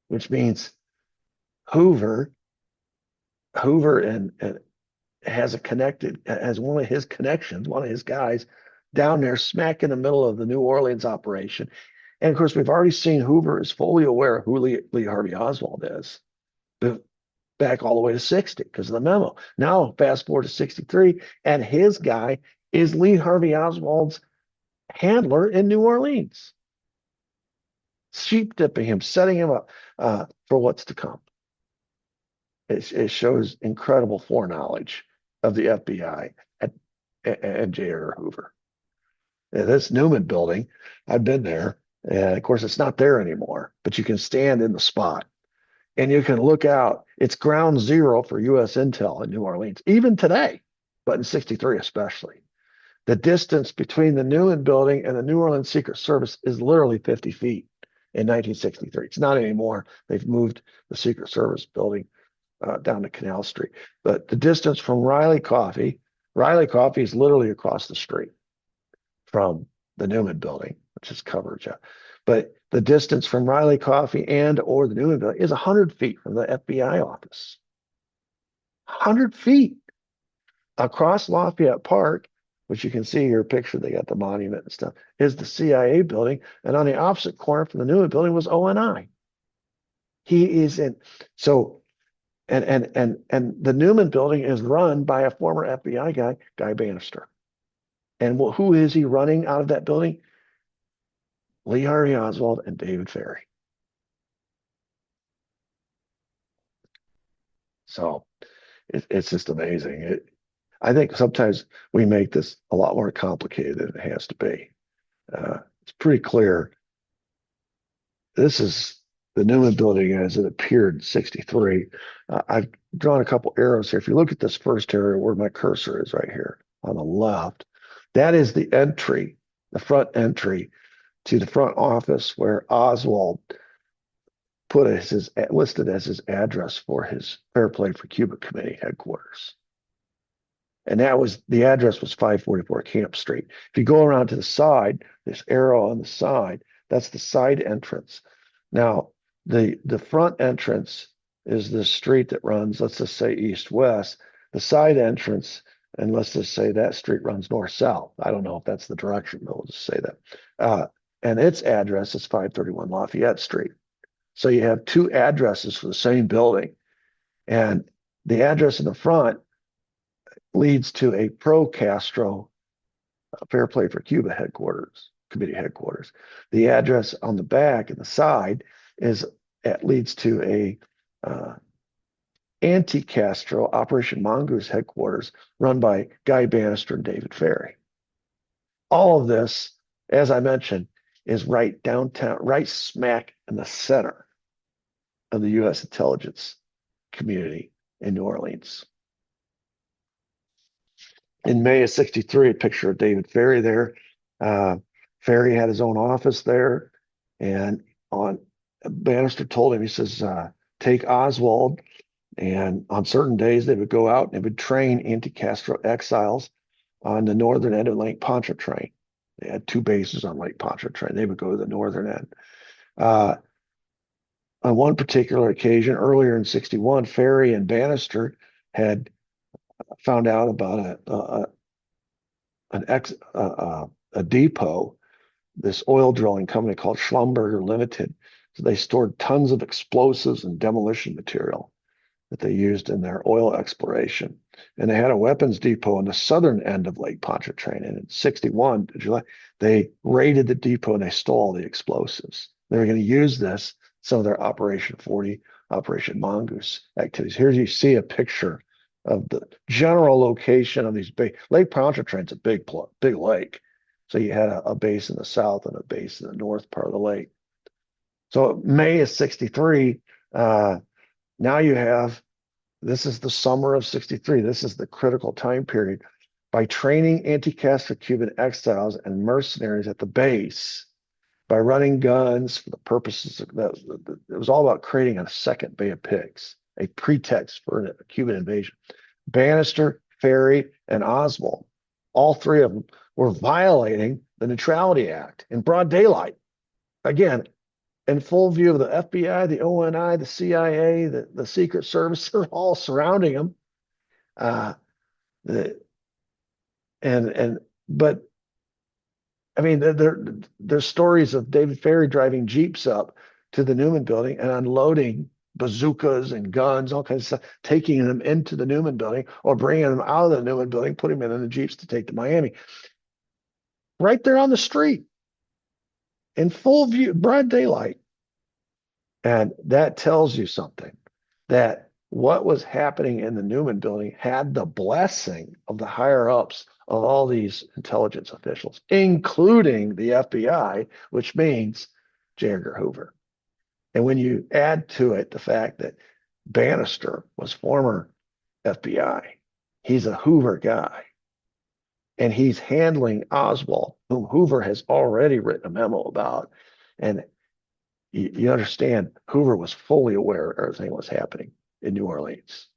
which means Hoover and has one of his connections, one of his guys down there smack in the middle of the New Orleans operation. And of course, we've already seen Hoover is fully aware of who Lee Harvey Oswald is, back all the way to 60 because of the memo. Now, fast forward to 63, and his guy is Lee Harvey Oswald's handler in New Orleans, sheep dipping him, setting him up for what's to come. It shows incredible foreknowledge of the FBI and J. Edgar Hoover. This Newman building, I've been there. And of course, it's not there anymore, but you can stand in the spot and you can look out. It's ground zero for U.S. intel in New Orleans, even today, but in 63 especially. The distance between the Newman building and the New Orleans Secret Service is literally 50 feet in 1963. It's not anymore. They've moved the Secret Service building down to Canal Street. But the distance from Riley Coffee is literally across the street from the Newman building, which is coverage. But the distance from Riley Coffee and or the Newman building is 100 feet from the FBI office. 100 feet across Lafayette Park, which you can see here, picture, they got the monument and stuff, is the CIA building. And on the opposite corner from the Newman building was ONI. He is in, so, and the Newman building is run by a former FBI guy, Guy Bannister. And who is he running out of that building? Lee Harvey Oswald and David Ferry. So it's just amazing. I think sometimes we make this a lot more complicated than it has to be. It's pretty clear. This is the Newman building as it appeared in 63. I've drawn a couple arrows here. If you look at this first area where my cursor is right here on the left, that is the entry, the front entry to the front office where Oswald put listed as his address for his Fair Play for Cuba Committee headquarters. And the address was 544 Camp Street. If you go around to the side, this arrow on the side, that's the side entrance. Now, the front entrance is the street that runs, let's just say east-west. The side entrance, and let's just say that street runs north-south. I don't know if that's the direction, but we'll just say that. And its address is 531 Lafayette Street. So you have two addresses for the same building. And the address in the front leads to a pro-Castro Fair Play for Cuba committee headquarters. The address on the back and the side leads to a anti-Castro Operation Mongoose headquarters run by Guy Bannister and David Ferry. All of this, as I mentioned, is right downtown, right smack in the center of the U.S. intelligence community in New Orleans. In May of 63, a picture of David Ferry there. Ferry had his own office there, and Bannister told him, he says, take Oswald, and on certain days they would go out and they would train anti-Castro exiles on the northern end of Lake Pontchartrain. They had two bases on Lake Pontchartrain. They would go to the northern end. On one particular occasion, earlier in 61, Ferry and Bannister had found out about a depot, this oil drilling company called Schlumberger Limited. So they stored tons of explosives and demolition material that they used in their oil exploration. And they had a weapons depot on the southern end of Lake Pontchartrain. And in 61, July, they raided the depot and they stole all the explosives. They were going to use this, some of their Operation 40, Operation Mongoose activities. Here you see a picture of the general location of these big, Lake Pontchartrain's a big lake. So you had a base in the south and a base in the north part of the lake. So May of 63, now you have, this is the summer of 63. This is the critical time period. By training anti-caste Cuban exiles and mercenaries at the base, by running guns for the purposes of that, it was all about creating a second Bay of Pigs, a pretext for a Cuban invasion. Bannister, Ferry, and Oswald, all three of them were violating the Neutrality Act in broad daylight. Again, in full view of the FBI, the ONI, the CIA, the Secret Service, they're all surrounding them. But I mean, there's stories of David Ferry driving Jeeps up to the Newman building and unloading bazookas and guns, all kinds of stuff, taking them into the Newman building or bringing them out of the Newman building, putting them in the Jeeps to take to Miami. Right there on the street, in full view, broad daylight. And that tells you something, that what was happening in the Newman building had the blessing of the higher ups of all these intelligence officials, including the FBI, which means J. Edgar Hoover. And when you add to it the fact that Bannister was former FBI, he's a Hoover guy, and he's handling Oswald, whom Hoover has already written a memo about. And you understand, Hoover was fully aware of everything that was happening in New Orleans,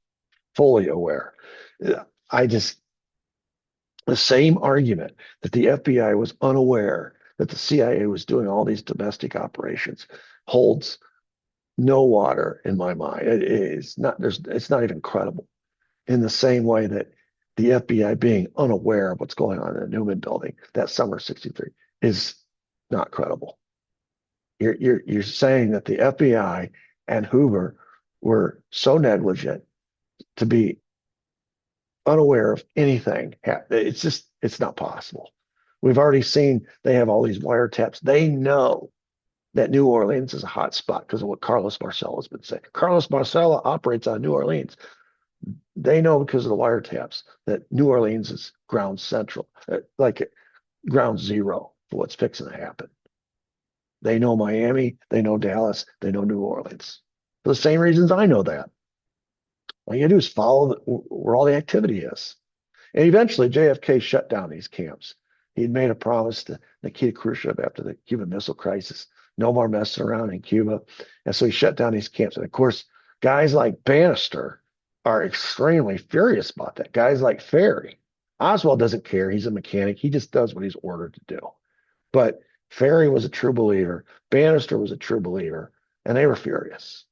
fully aware. The same argument that the FBI was unaware that the CIA was doing all these domestic operations holds no water in my mind. It's not even credible. In the same way that the FBI being unaware of what's going on in the Newman building that summer of 63 is not credible. You're saying that the FBI and Hoover were so negligent to be unaware of anything. It's not possible. We've already seen they have all these wiretaps. They know that New Orleans is a hot spot because of what Carlos Marcelo has been saying. Carlos Marcelo operates on New Orleans. They know because of the wiretaps that New Orleans is ground central, like ground zero for what's fixing to happen. They know Miami, they know Dallas, they know New Orleans. For the same reasons I know that. All you do is follow where all the activity is. And eventually JFK shut down these camps. He'd made a promise to Nikita Khrushchev after the Cuban Missile Crisis, no more messing around in Cuba. And so he shut down these camps. And of course, guys like Bannister are extremely furious about that. Guys like Ferry. Oswald doesn't care. He's a mechanic. He just does what he's ordered to do. But Ferry was a true believer. Bannister was a true believer. And they were furious.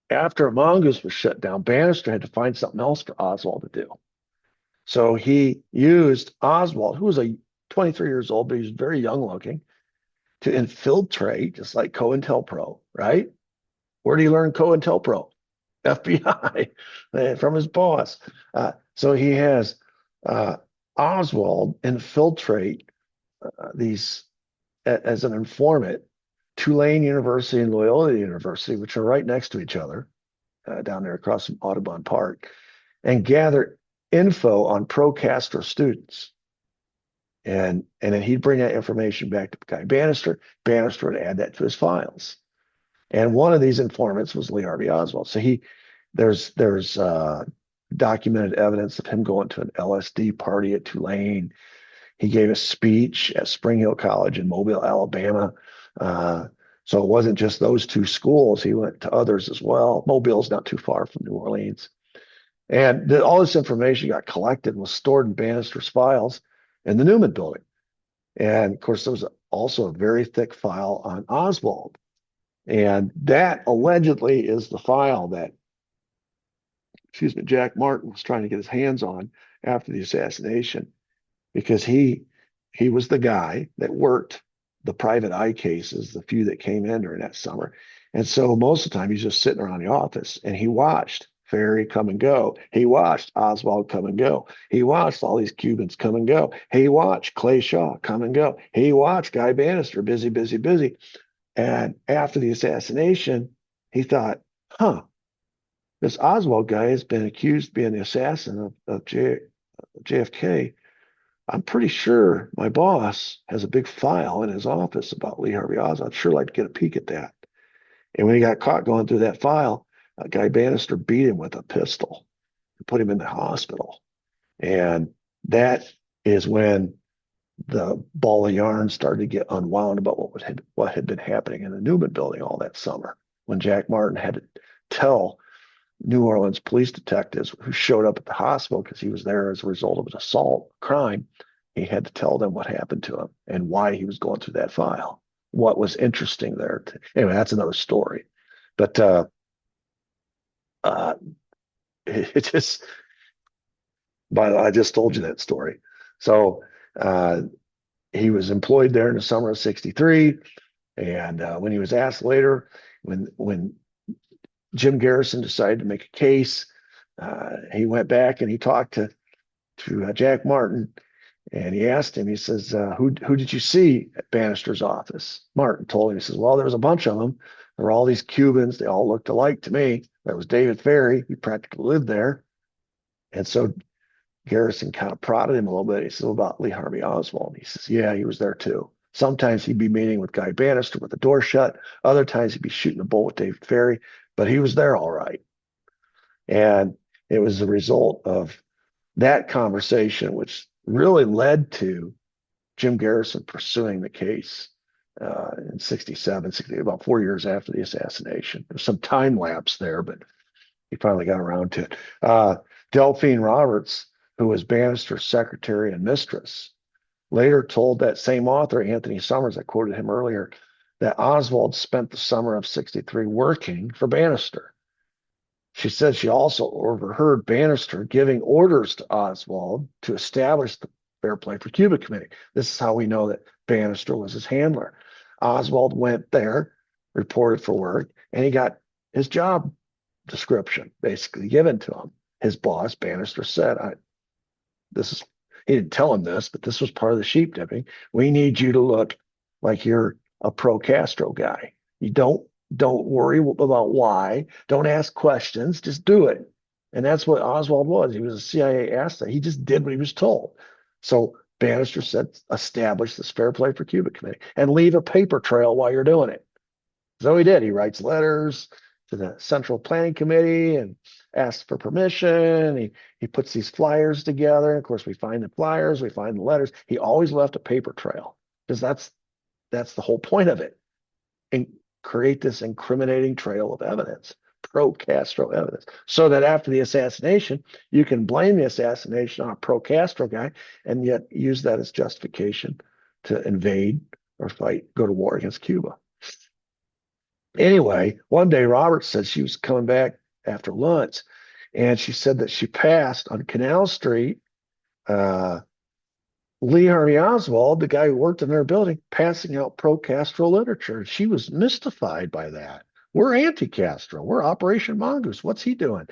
After Mongoose was shut down, Bannister had to find something else for Oswald to do. So he used Oswald, who was 23 years old, but he was very young looking, to infiltrate, just like COINTELPRO, right? Where did he learn COINTELPRO? FBI, from his boss. So he has Oswald infiltrate these as an informant, Tulane University and Loyola University, which are right next to each other, down there across from Audubon Park, and gather info on pro-Castro students. And then he'd bring that information back to Guy Bannister. Bannister would add that to his files. And one of these informants was Lee Harvey Oswald. So there's documented evidence of him going to an LSD party at Tulane. He gave a speech at Spring Hill College in Mobile, Alabama. So it wasn't just those two schools. He went to others as well. Mobile's not too far from New Orleans. And all this information got collected and was stored in Bannister's files in the Newman building. And of course, there was also a very thick file on Oswald. And that allegedly is the file that excuse me, Jack Martin was trying to get his hands on after the assassination, because he was the guy that worked the private eye cases, the few that came in during that summer. And so most of the time he's just sitting around the office and he watched Ferry come and go. He watched Oswald come and go. He watched all these Cubans come and go. He watched Clay Shaw come and go. He watched Guy Bannister busy, busy, busy. And after the assassination, he thought, huh, this Oswald guy has been accused of being the assassin of JFK. I'm pretty sure my boss has a big file in his office about Lee Harvey Oswald. I'd sure like to get a peek at that. And when he got caught going through that file, Guy Bannister beat him with a pistol and put him in the hospital. And that is when the ball of yarn started to get unwound about what had been happening in the Newman building all that summer, when Jack Martin had to tell New Orleans police detectives who showed up at the hospital because he was there as a result of an assault crime. He had to tell them what happened to him and why he was going through that file. What was interesting there. Anyway, that's another story. But it just, I just told you that story. So he was employed there in the summer of '63. And when he was asked later, when Jim Garrison decided to make a case, he went back and he talked to Jack Martin, and he asked him, he says, who did you see at Bannister's office? Martin told him, he says, well, there was a bunch of them. There were all these Cubans. They all looked alike to me. That was David Ferry. He practically lived there. And so Garrison kind of prodded him a little bit. He said, about Lee Harvey Oswald. He says, yeah, he was there too. Sometimes he'd be meeting with Guy Bannister with the door shut. Other times he'd be shooting a bull with David Ferry, but he was there all right. And it was the result of that conversation, which really led to Jim Garrison pursuing the case in '67, about 4 years after the assassination. There's some time lapse there, but he finally got around to it. Delphine Roberts, who was Bannister's secretary and mistress, later told that same author, Anthony Summers, I quoted him earlier, that Oswald spent the summer of '63 working for Bannister. She said she also overheard Bannister giving orders to Oswald to establish the Fair Play for Cuba Committee. This is how we know that Bannister was his handler. Oswald went there, reported for work, and he got his job description basically given to him. His boss, Bannister, said, he didn't tell him this, but this was part of the sheep dipping. We need you to look like you're a pro-Castro guy. You don't worry about why. Don't ask questions. Just do it. And that's what Oswald was. He was a CIA asset. He just did what he was told. So Bannister said, establish this Fair Play for Cuba Committee and leave a paper trail while you're doing it. So he did. He writes letters to the Central Planning Committee and asks for permission. He puts these flyers together. Of course, we find the flyers, we find the letters. He always left a paper trail because that's the whole point of it. And create this incriminating trail of evidence, pro-Castro evidence, so that after the assassination, you can blame the assassination on a pro-Castro guy and yet use that as justification to invade or go to war against Cuba. Anyway, one day Roberts said she was coming back after lunch, and she said that she passed on Canal Street Lee Harvey Oswald, the guy who worked in their building, passing out pro-Castro literature. She was mystified by that. We're anti-Castro. We're Operation Mongoose. What's he doing?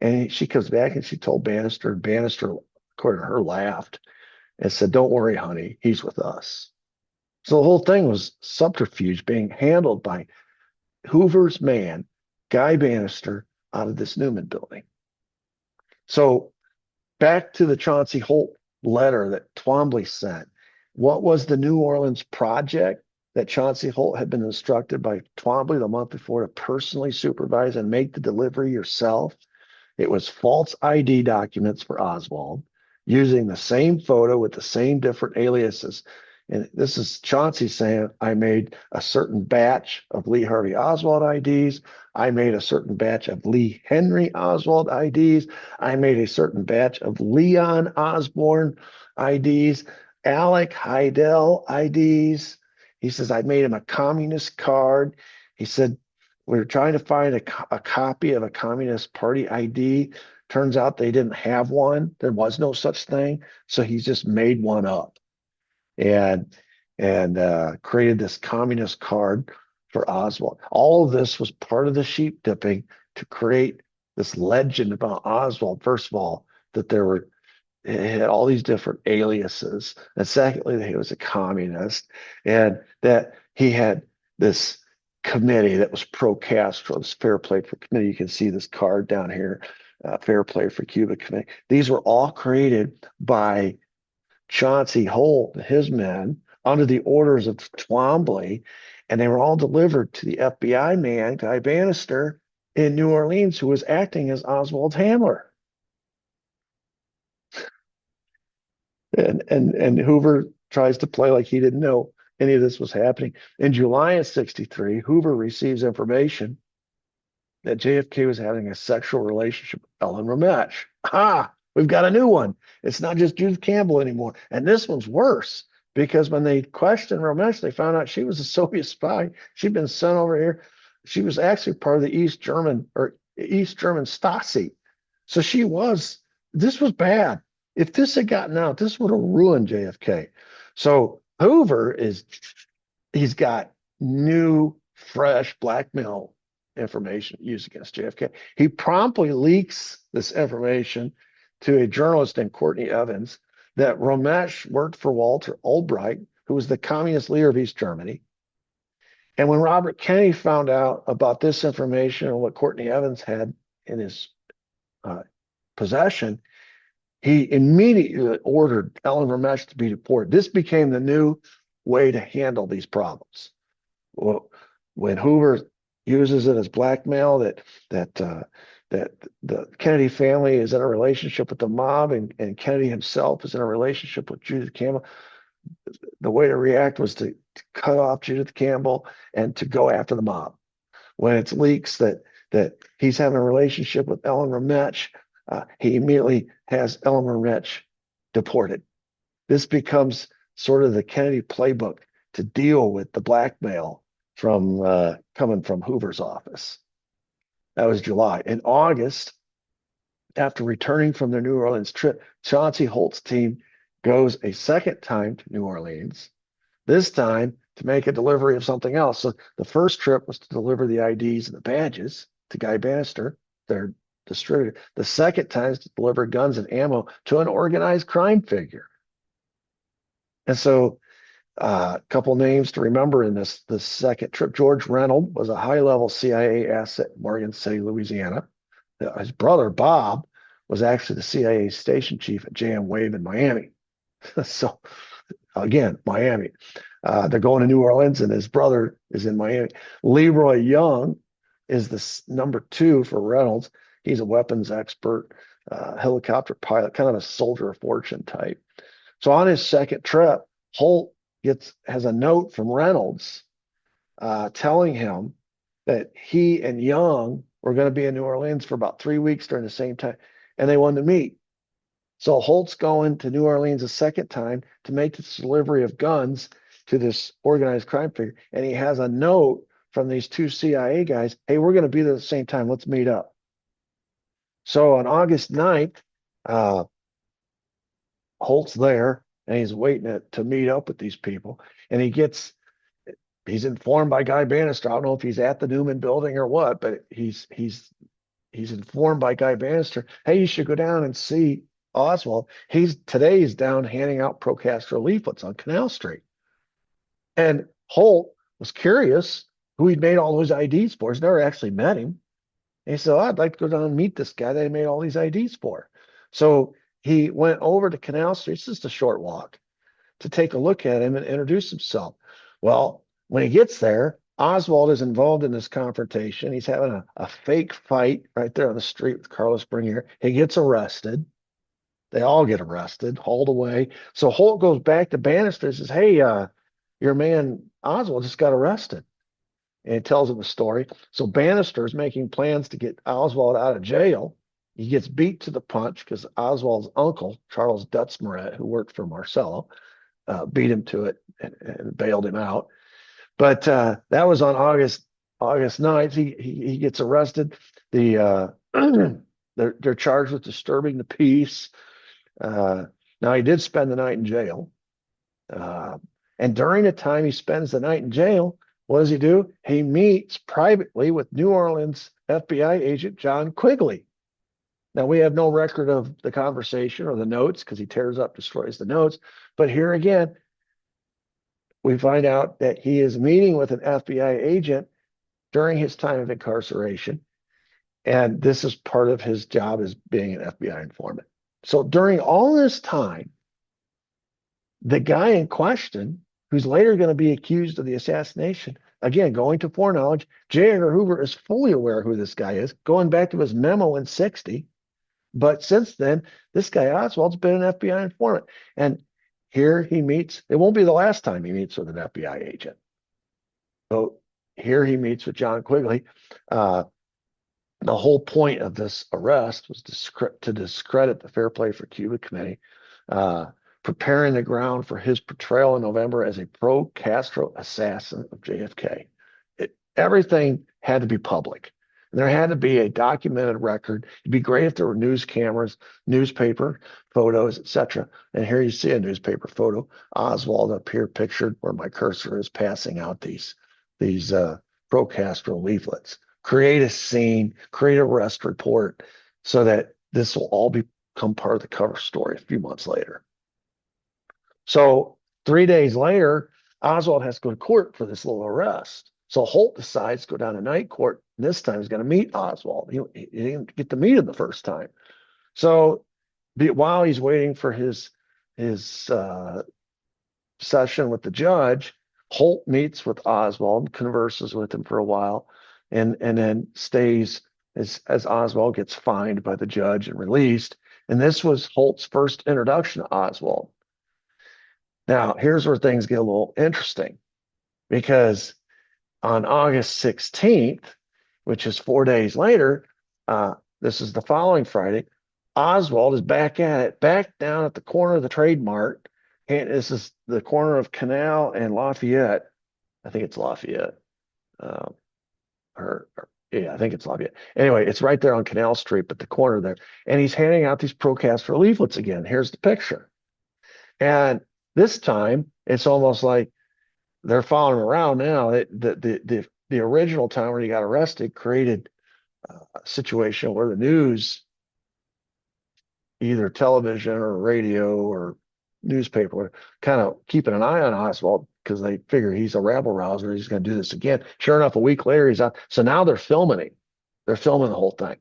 And she comes back and she told Bannister, and Bannister, according to her, laughed and said, don't worry, honey, he's with us. So the whole thing was subterfuge being handled by Hoover's man, Guy Bannister, out of this Newman building. So back to the Chauncey Holt letter that Twombly sent. What was the New Orleans project that Chauncey Holt had been instructed by Twombly the month before to personally supervise and make the delivery yourself? It was false ID documents for Oswald, using the same photo with the same different aliases. And this is Chauncey saying, I made a certain batch of Lee Harvey Oswald IDs. I made a certain batch of Lee Henry Oswald IDs. I made a certain batch of Leon Osborne IDs, Alec Heidel IDs. He says, I made him a communist card. He said, We were trying to find a copy of a Communist Party ID. Turns out they didn't have one. There was no such thing. So he's just made one up and created this communist card for Oswald. All of this was part of the sheep dipping to create this legend about Oswald. First of all, that it had all these different aliases, and secondly, that he was a communist, and that he had this committee that was pro-Castro, this Fair Play for Committee. You can see this card down here, Fair Play for Cuba Committee. These were all created by Chauncey Holt and his men under the orders of Twombly, and they were all delivered to the FBI man, Guy Bannister, in New Orleans, who was acting as Oswald's handler. And Hoover tries to play like he didn't know any of this was happening. In July of '63, Hoover receives information that JFK was having a sexual relationship with Ellen Ramech. We've got a new one. It's not just Judith Campbell anymore. And this one's worse because when they questioned Ramech, they found out she was a Soviet spy. She'd been sent over here. She was actually part of the East German Stasi. So this was bad. If this had gotten out, this would have ruined JFK. So Hoover he's got new, fresh blackmail information used against JFK. He promptly leaks this information to a journalist named Courtney Evans that Ramech worked for Walter Albright, who was the communist leader of East Germany. And when Robert Kennedy found out about this information and what Courtney Evans had in his possession, he immediately ordered Ellen Ramech to be deported. This became the new way to handle these problems. Well, when Hoover uses it as blackmail that the Kennedy family is in a relationship with the mob and Kennedy himself is in a relationship with Judith Campbell, the way to react was to cut off Judith Campbell and to go after the mob. When it's leaks that he's having a relationship with Ellen Ramech, he immediately has Ellen Ramech deported. This becomes sort of the Kennedy playbook to deal with the blackmail from coming from Hoover's office. That was July. In August, after returning from their New Orleans trip, Chauncey Holt's team goes a second time to New Orleans, this time to make a delivery of something else. So the first trip was to deliver the IDs and the badges to Guy Bannister, their distributor. The second time is to deliver guns and ammo to an organized crime figure. And so a couple names to remember in this second trip. George Reynolds was a high-level CIA asset in Morgan City, Louisiana. His brother, Bob, was actually the CIA station chief at JM Wave in Miami. So, again, Miami. They're going to New Orleans, and his brother is in Miami. Leroy Young is the number 2 for Reynolds. He's a weapons expert, helicopter pilot, kind of a soldier of fortune type. So on his second trip, Holt has a note from Reynolds telling him that he and Young were going to be in New Orleans for about 3 weeks during the same time, and they wanted to meet. So Holt's going to New Orleans a second time to make this delivery of guns to this organized crime figure, and he has a note from these 2 CIA guys, hey, we're going to be there at the same time, let's meet up. So on August 9th, Holt's there, and he's waiting to meet up with these people. And he's informed by Guy Bannister. I don't know if he's at the Newman building or what, but he's informed by Guy Bannister, hey, you should go down and see Oswald. Today he's down handing out pro-Castro leaflets on Canal Street. And Holt was curious who he'd made all those IDs for. He's never actually met him. And he said, I'd like to go down and meet this guy that he made all these IDs for. So he went over to Canal Street, it's just a short walk, to take a look at him and introduce himself. Well, when he gets there, Oswald is involved in this confrontation. He's having a fake fight right there on the street with Carlos Bernier. He gets arrested. They all get arrested, hauled away. So Holt goes back to Bannister and says, hey, your man Oswald just got arrested. And he tells him the story. So Bannister is making plans to get Oswald out of jail. He gets beat to the punch because Oswald's uncle, Charles Dutzmaret, who worked for Marcello, beat him to it and bailed him out. But that was on August August 9th, he gets arrested. The they're charged with disturbing the peace. Uh, Now he did spend the night in jail. Uh, and during the time he spends the night in jail, what does he do? He meets privately with New Orleans FBI agent John Quigley. Now, we have no record of the conversation or the notes because he tears up, destroys the notes. But here again, we find out that he is meeting with an FBI agent during his time of incarceration. And this is part of his job as being an FBI informant. So during all this time, the guy in question, who's later going to be accused of the assassination, again, going to foreknowledge, J. Edgar Hoover is fully aware who this guy is, going back to his memo in 60. But since then, this guy Oswald's been an FBI informant. And here he meets, it won't be the last time he meets with an FBI agent. So here he meets with John Quigley. The whole point of this arrest was to discredit the Fair Play for Cuba Committee, preparing the ground for his portrayal in November as a pro-Castro assassin of JFK. Everything had to be public. And there had to be a documented record. It'd be great if there were news cameras, newspaper photos, etc. And here you see a newspaper photo. Oswald up here pictured where my cursor is, passing out these pro-Castro leaflets. Create a scene, create a arrest report so that this will all become part of the cover story a few months later. So 3 days later, Oswald has to go to court for this little arrest. So Holt decides to go down to night court. And this time he's going to meet Oswald. He didn't get to meet him the first time. So while he's waiting for his session with the judge, Holt meets with Oswald, converses with him for a while, and then stays as Oswald gets fined by the judge and released. And this was Holt's first introduction to Oswald. Now, here's where things get a little interesting, because on August 16th, which is 4 days later, this is the following Friday, Oswald is back at it, back down at the corner of the Trade Mart. And this is the corner of Canal and Lafayette. I think it's Lafayette. Yeah, I think it's Lafayette. Anyway, it's right there on Canal Street, but the corner there. And he's handing out these pro-Castro leaflets again. Here's the picture. And this time, it's almost like they're following him around now. The original time where he got arrested created a situation where the news, either television or radio or newspaper, kind of keeping an eye on Oswald because they figure he's a rabble rouser. He's going to do this again. Sure enough, a week later, he's out. So now they're filming him. They're filming the whole thing.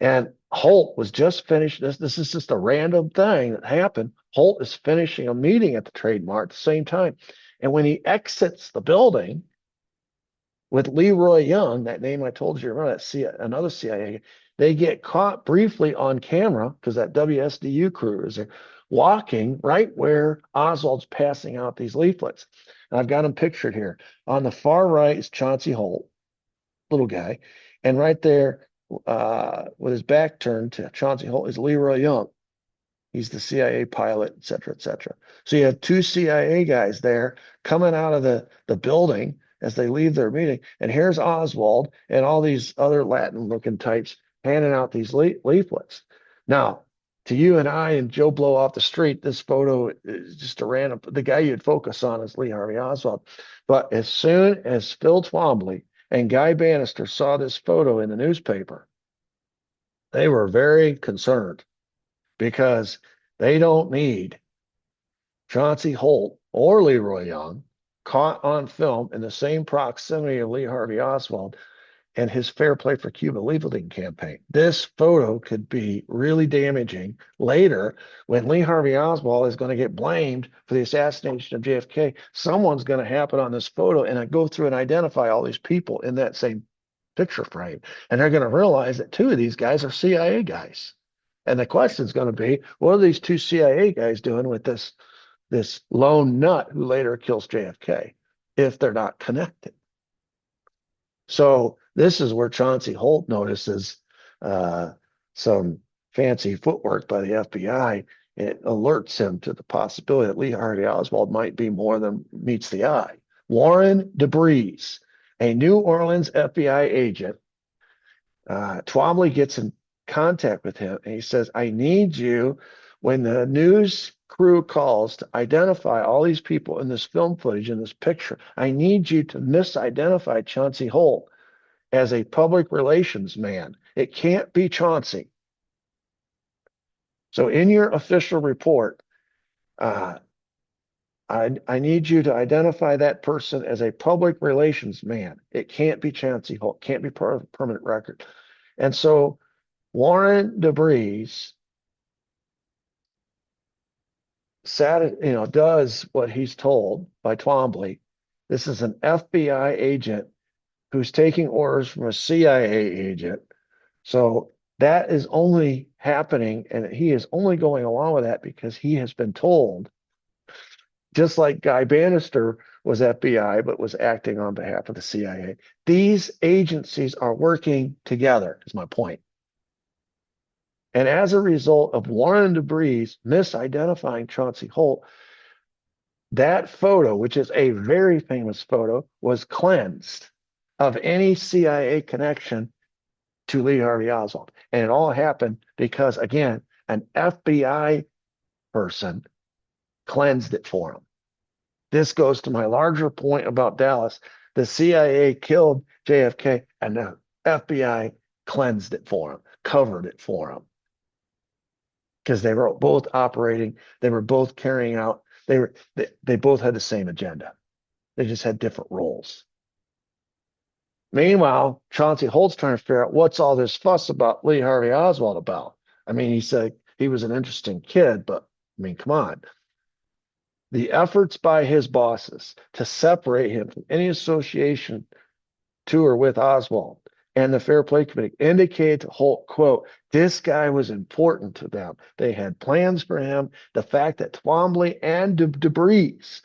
And Holt was just finished. This is just a random thing that happened. Holt is finishing a meeting at the Trade Mart at the same time. And when he exits the building with Leroy Young, that name I told you, remember that another CIA, they get caught briefly on camera because that WSDU crew is there, walking right where Oswald's passing out these leaflets. And I've got him pictured here. On the far right is Chauncey Holt, little guy. And right there, with his back turned to Chauncey Holt, is Leroy Young. He's the CIA pilot, et cetera, et cetera. So you have two CIA guys there coming out of the building as they leave their meeting. And here's Oswald and all these other Latin-looking types handing out these leaflets. Now, to you and I and Joe Blow off the street, this photo is just a random. The guy you'd focus on is Lee Harvey Oswald. But as soon as Phil Twombly and Guy Bannister saw this photo in the newspaper, they were very concerned because they don't need Chauncey Holt or Leroy Young caught on film in the same proximity of Lee Harvey Oswald and his Fair Play for Cuba leafleting campaign. This photo could be really damaging later when Lee Harvey Oswald is going to get blamed for the assassination of JFK. Someone's going to happen on this photo and I go through and identify all these people in that same picture frame. And they're going to realize that two of these guys are CIA guys. And the question is going to be, what are these two CIA guys doing with this lone nut who later kills JFK if they're not connected? So this is where Chauncey Holt notices some fancy footwork by the FBI. It alerts him to the possibility that Lee Harvey Oswald might be more than meets the eye. Warren DeBreeze. A New Orleans FBI agent, Twombly gets in contact with him and he says, I need you, when the news crew calls, to identify all these people in this film footage, in this picture. I need you to misidentify Chauncey Holt as a public relations man. It can't be Chauncey. So in your official report, uh, I need you to identify that person as a public relations man. It can't be Chauncey Holt, can't be part of the permanent record. And so Warren DeVries does what he's told by Twombly. This is an FBI agent who's taking orders from a CIA agent. So that is only happening, and he is only going along with that because he has been told, just like Guy Bannister was FBI, but was acting on behalf of the CIA. These agencies are working together, is my point. And as a result of Warren DeVries misidentifying Chauncey Holt, that photo, which is a very famous photo, was cleansed of any CIA connection to Lee Harvey Oswald. And it all happened because, again, an FBI person cleansed it for him. This goes to my larger point about Dallas. The CIA killed JFK and the FBI cleansed it for him, covered it for him. Because they were both operating, they were both carrying out, they both had the same agenda. They just had different roles. Meanwhile, Chauncey Holt's trying to figure out what's all this fuss about Lee Harvey Oswald about. I mean, he said he was an interesting kid, but I mean, come on. The efforts by his bosses to separate him from any association to or with Oswald and the Fair Play Committee indicated to Holt, quote, this guy was important to them. They had plans for him. The fact that Twombly and DeVries,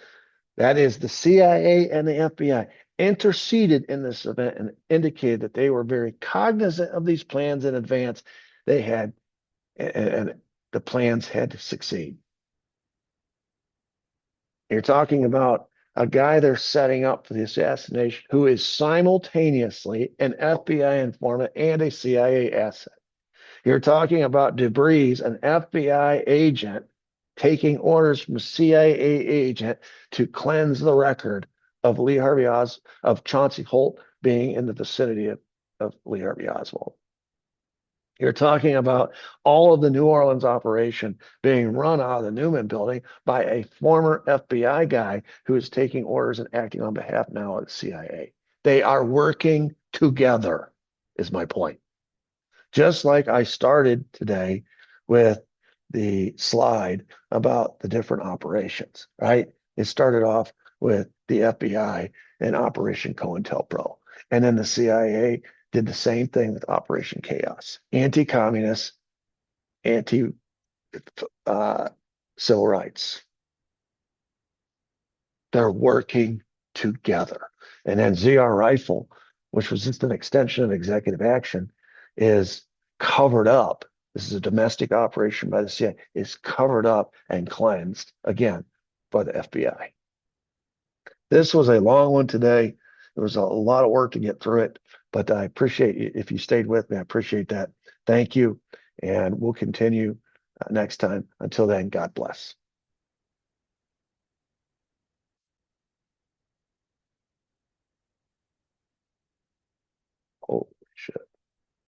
that is the CIA and the FBI, interceded in this event and indicated that they were very cognizant of these plans in advance. They had, and the plans had to succeed. You're talking about a guy they're setting up for the assassination who is simultaneously an FBI informant and a CIA asset. You're talking about DeVries, an FBI agent, taking orders from a CIA agent to cleanse the record of Lee Harvey of Chauncey Holt being in the vicinity of Lee Harvey Oswald. You're talking about all of the New Orleans operation being run out of the Newman building by a former FBI guy who is taking orders and acting on behalf now of the CIA. They are working together, is my point. Just like I started today with the slide about the different operations, right? It started off with the FBI and Operation COINTELPRO. And then the CIA did the same thing with Operation Chaos, anti-communist, anti-civil rights. They're working together. And then ZR Rifle, which was just an extension of executive action, is covered up. This is a domestic operation by the CIA, is covered up and cleansed, again, by the FBI. This was a long one today. There was a lot of work to get through it, but I appreciate if you stayed with me. I appreciate that. Thank you. And we'll continue next time. Until then, God bless. Oh.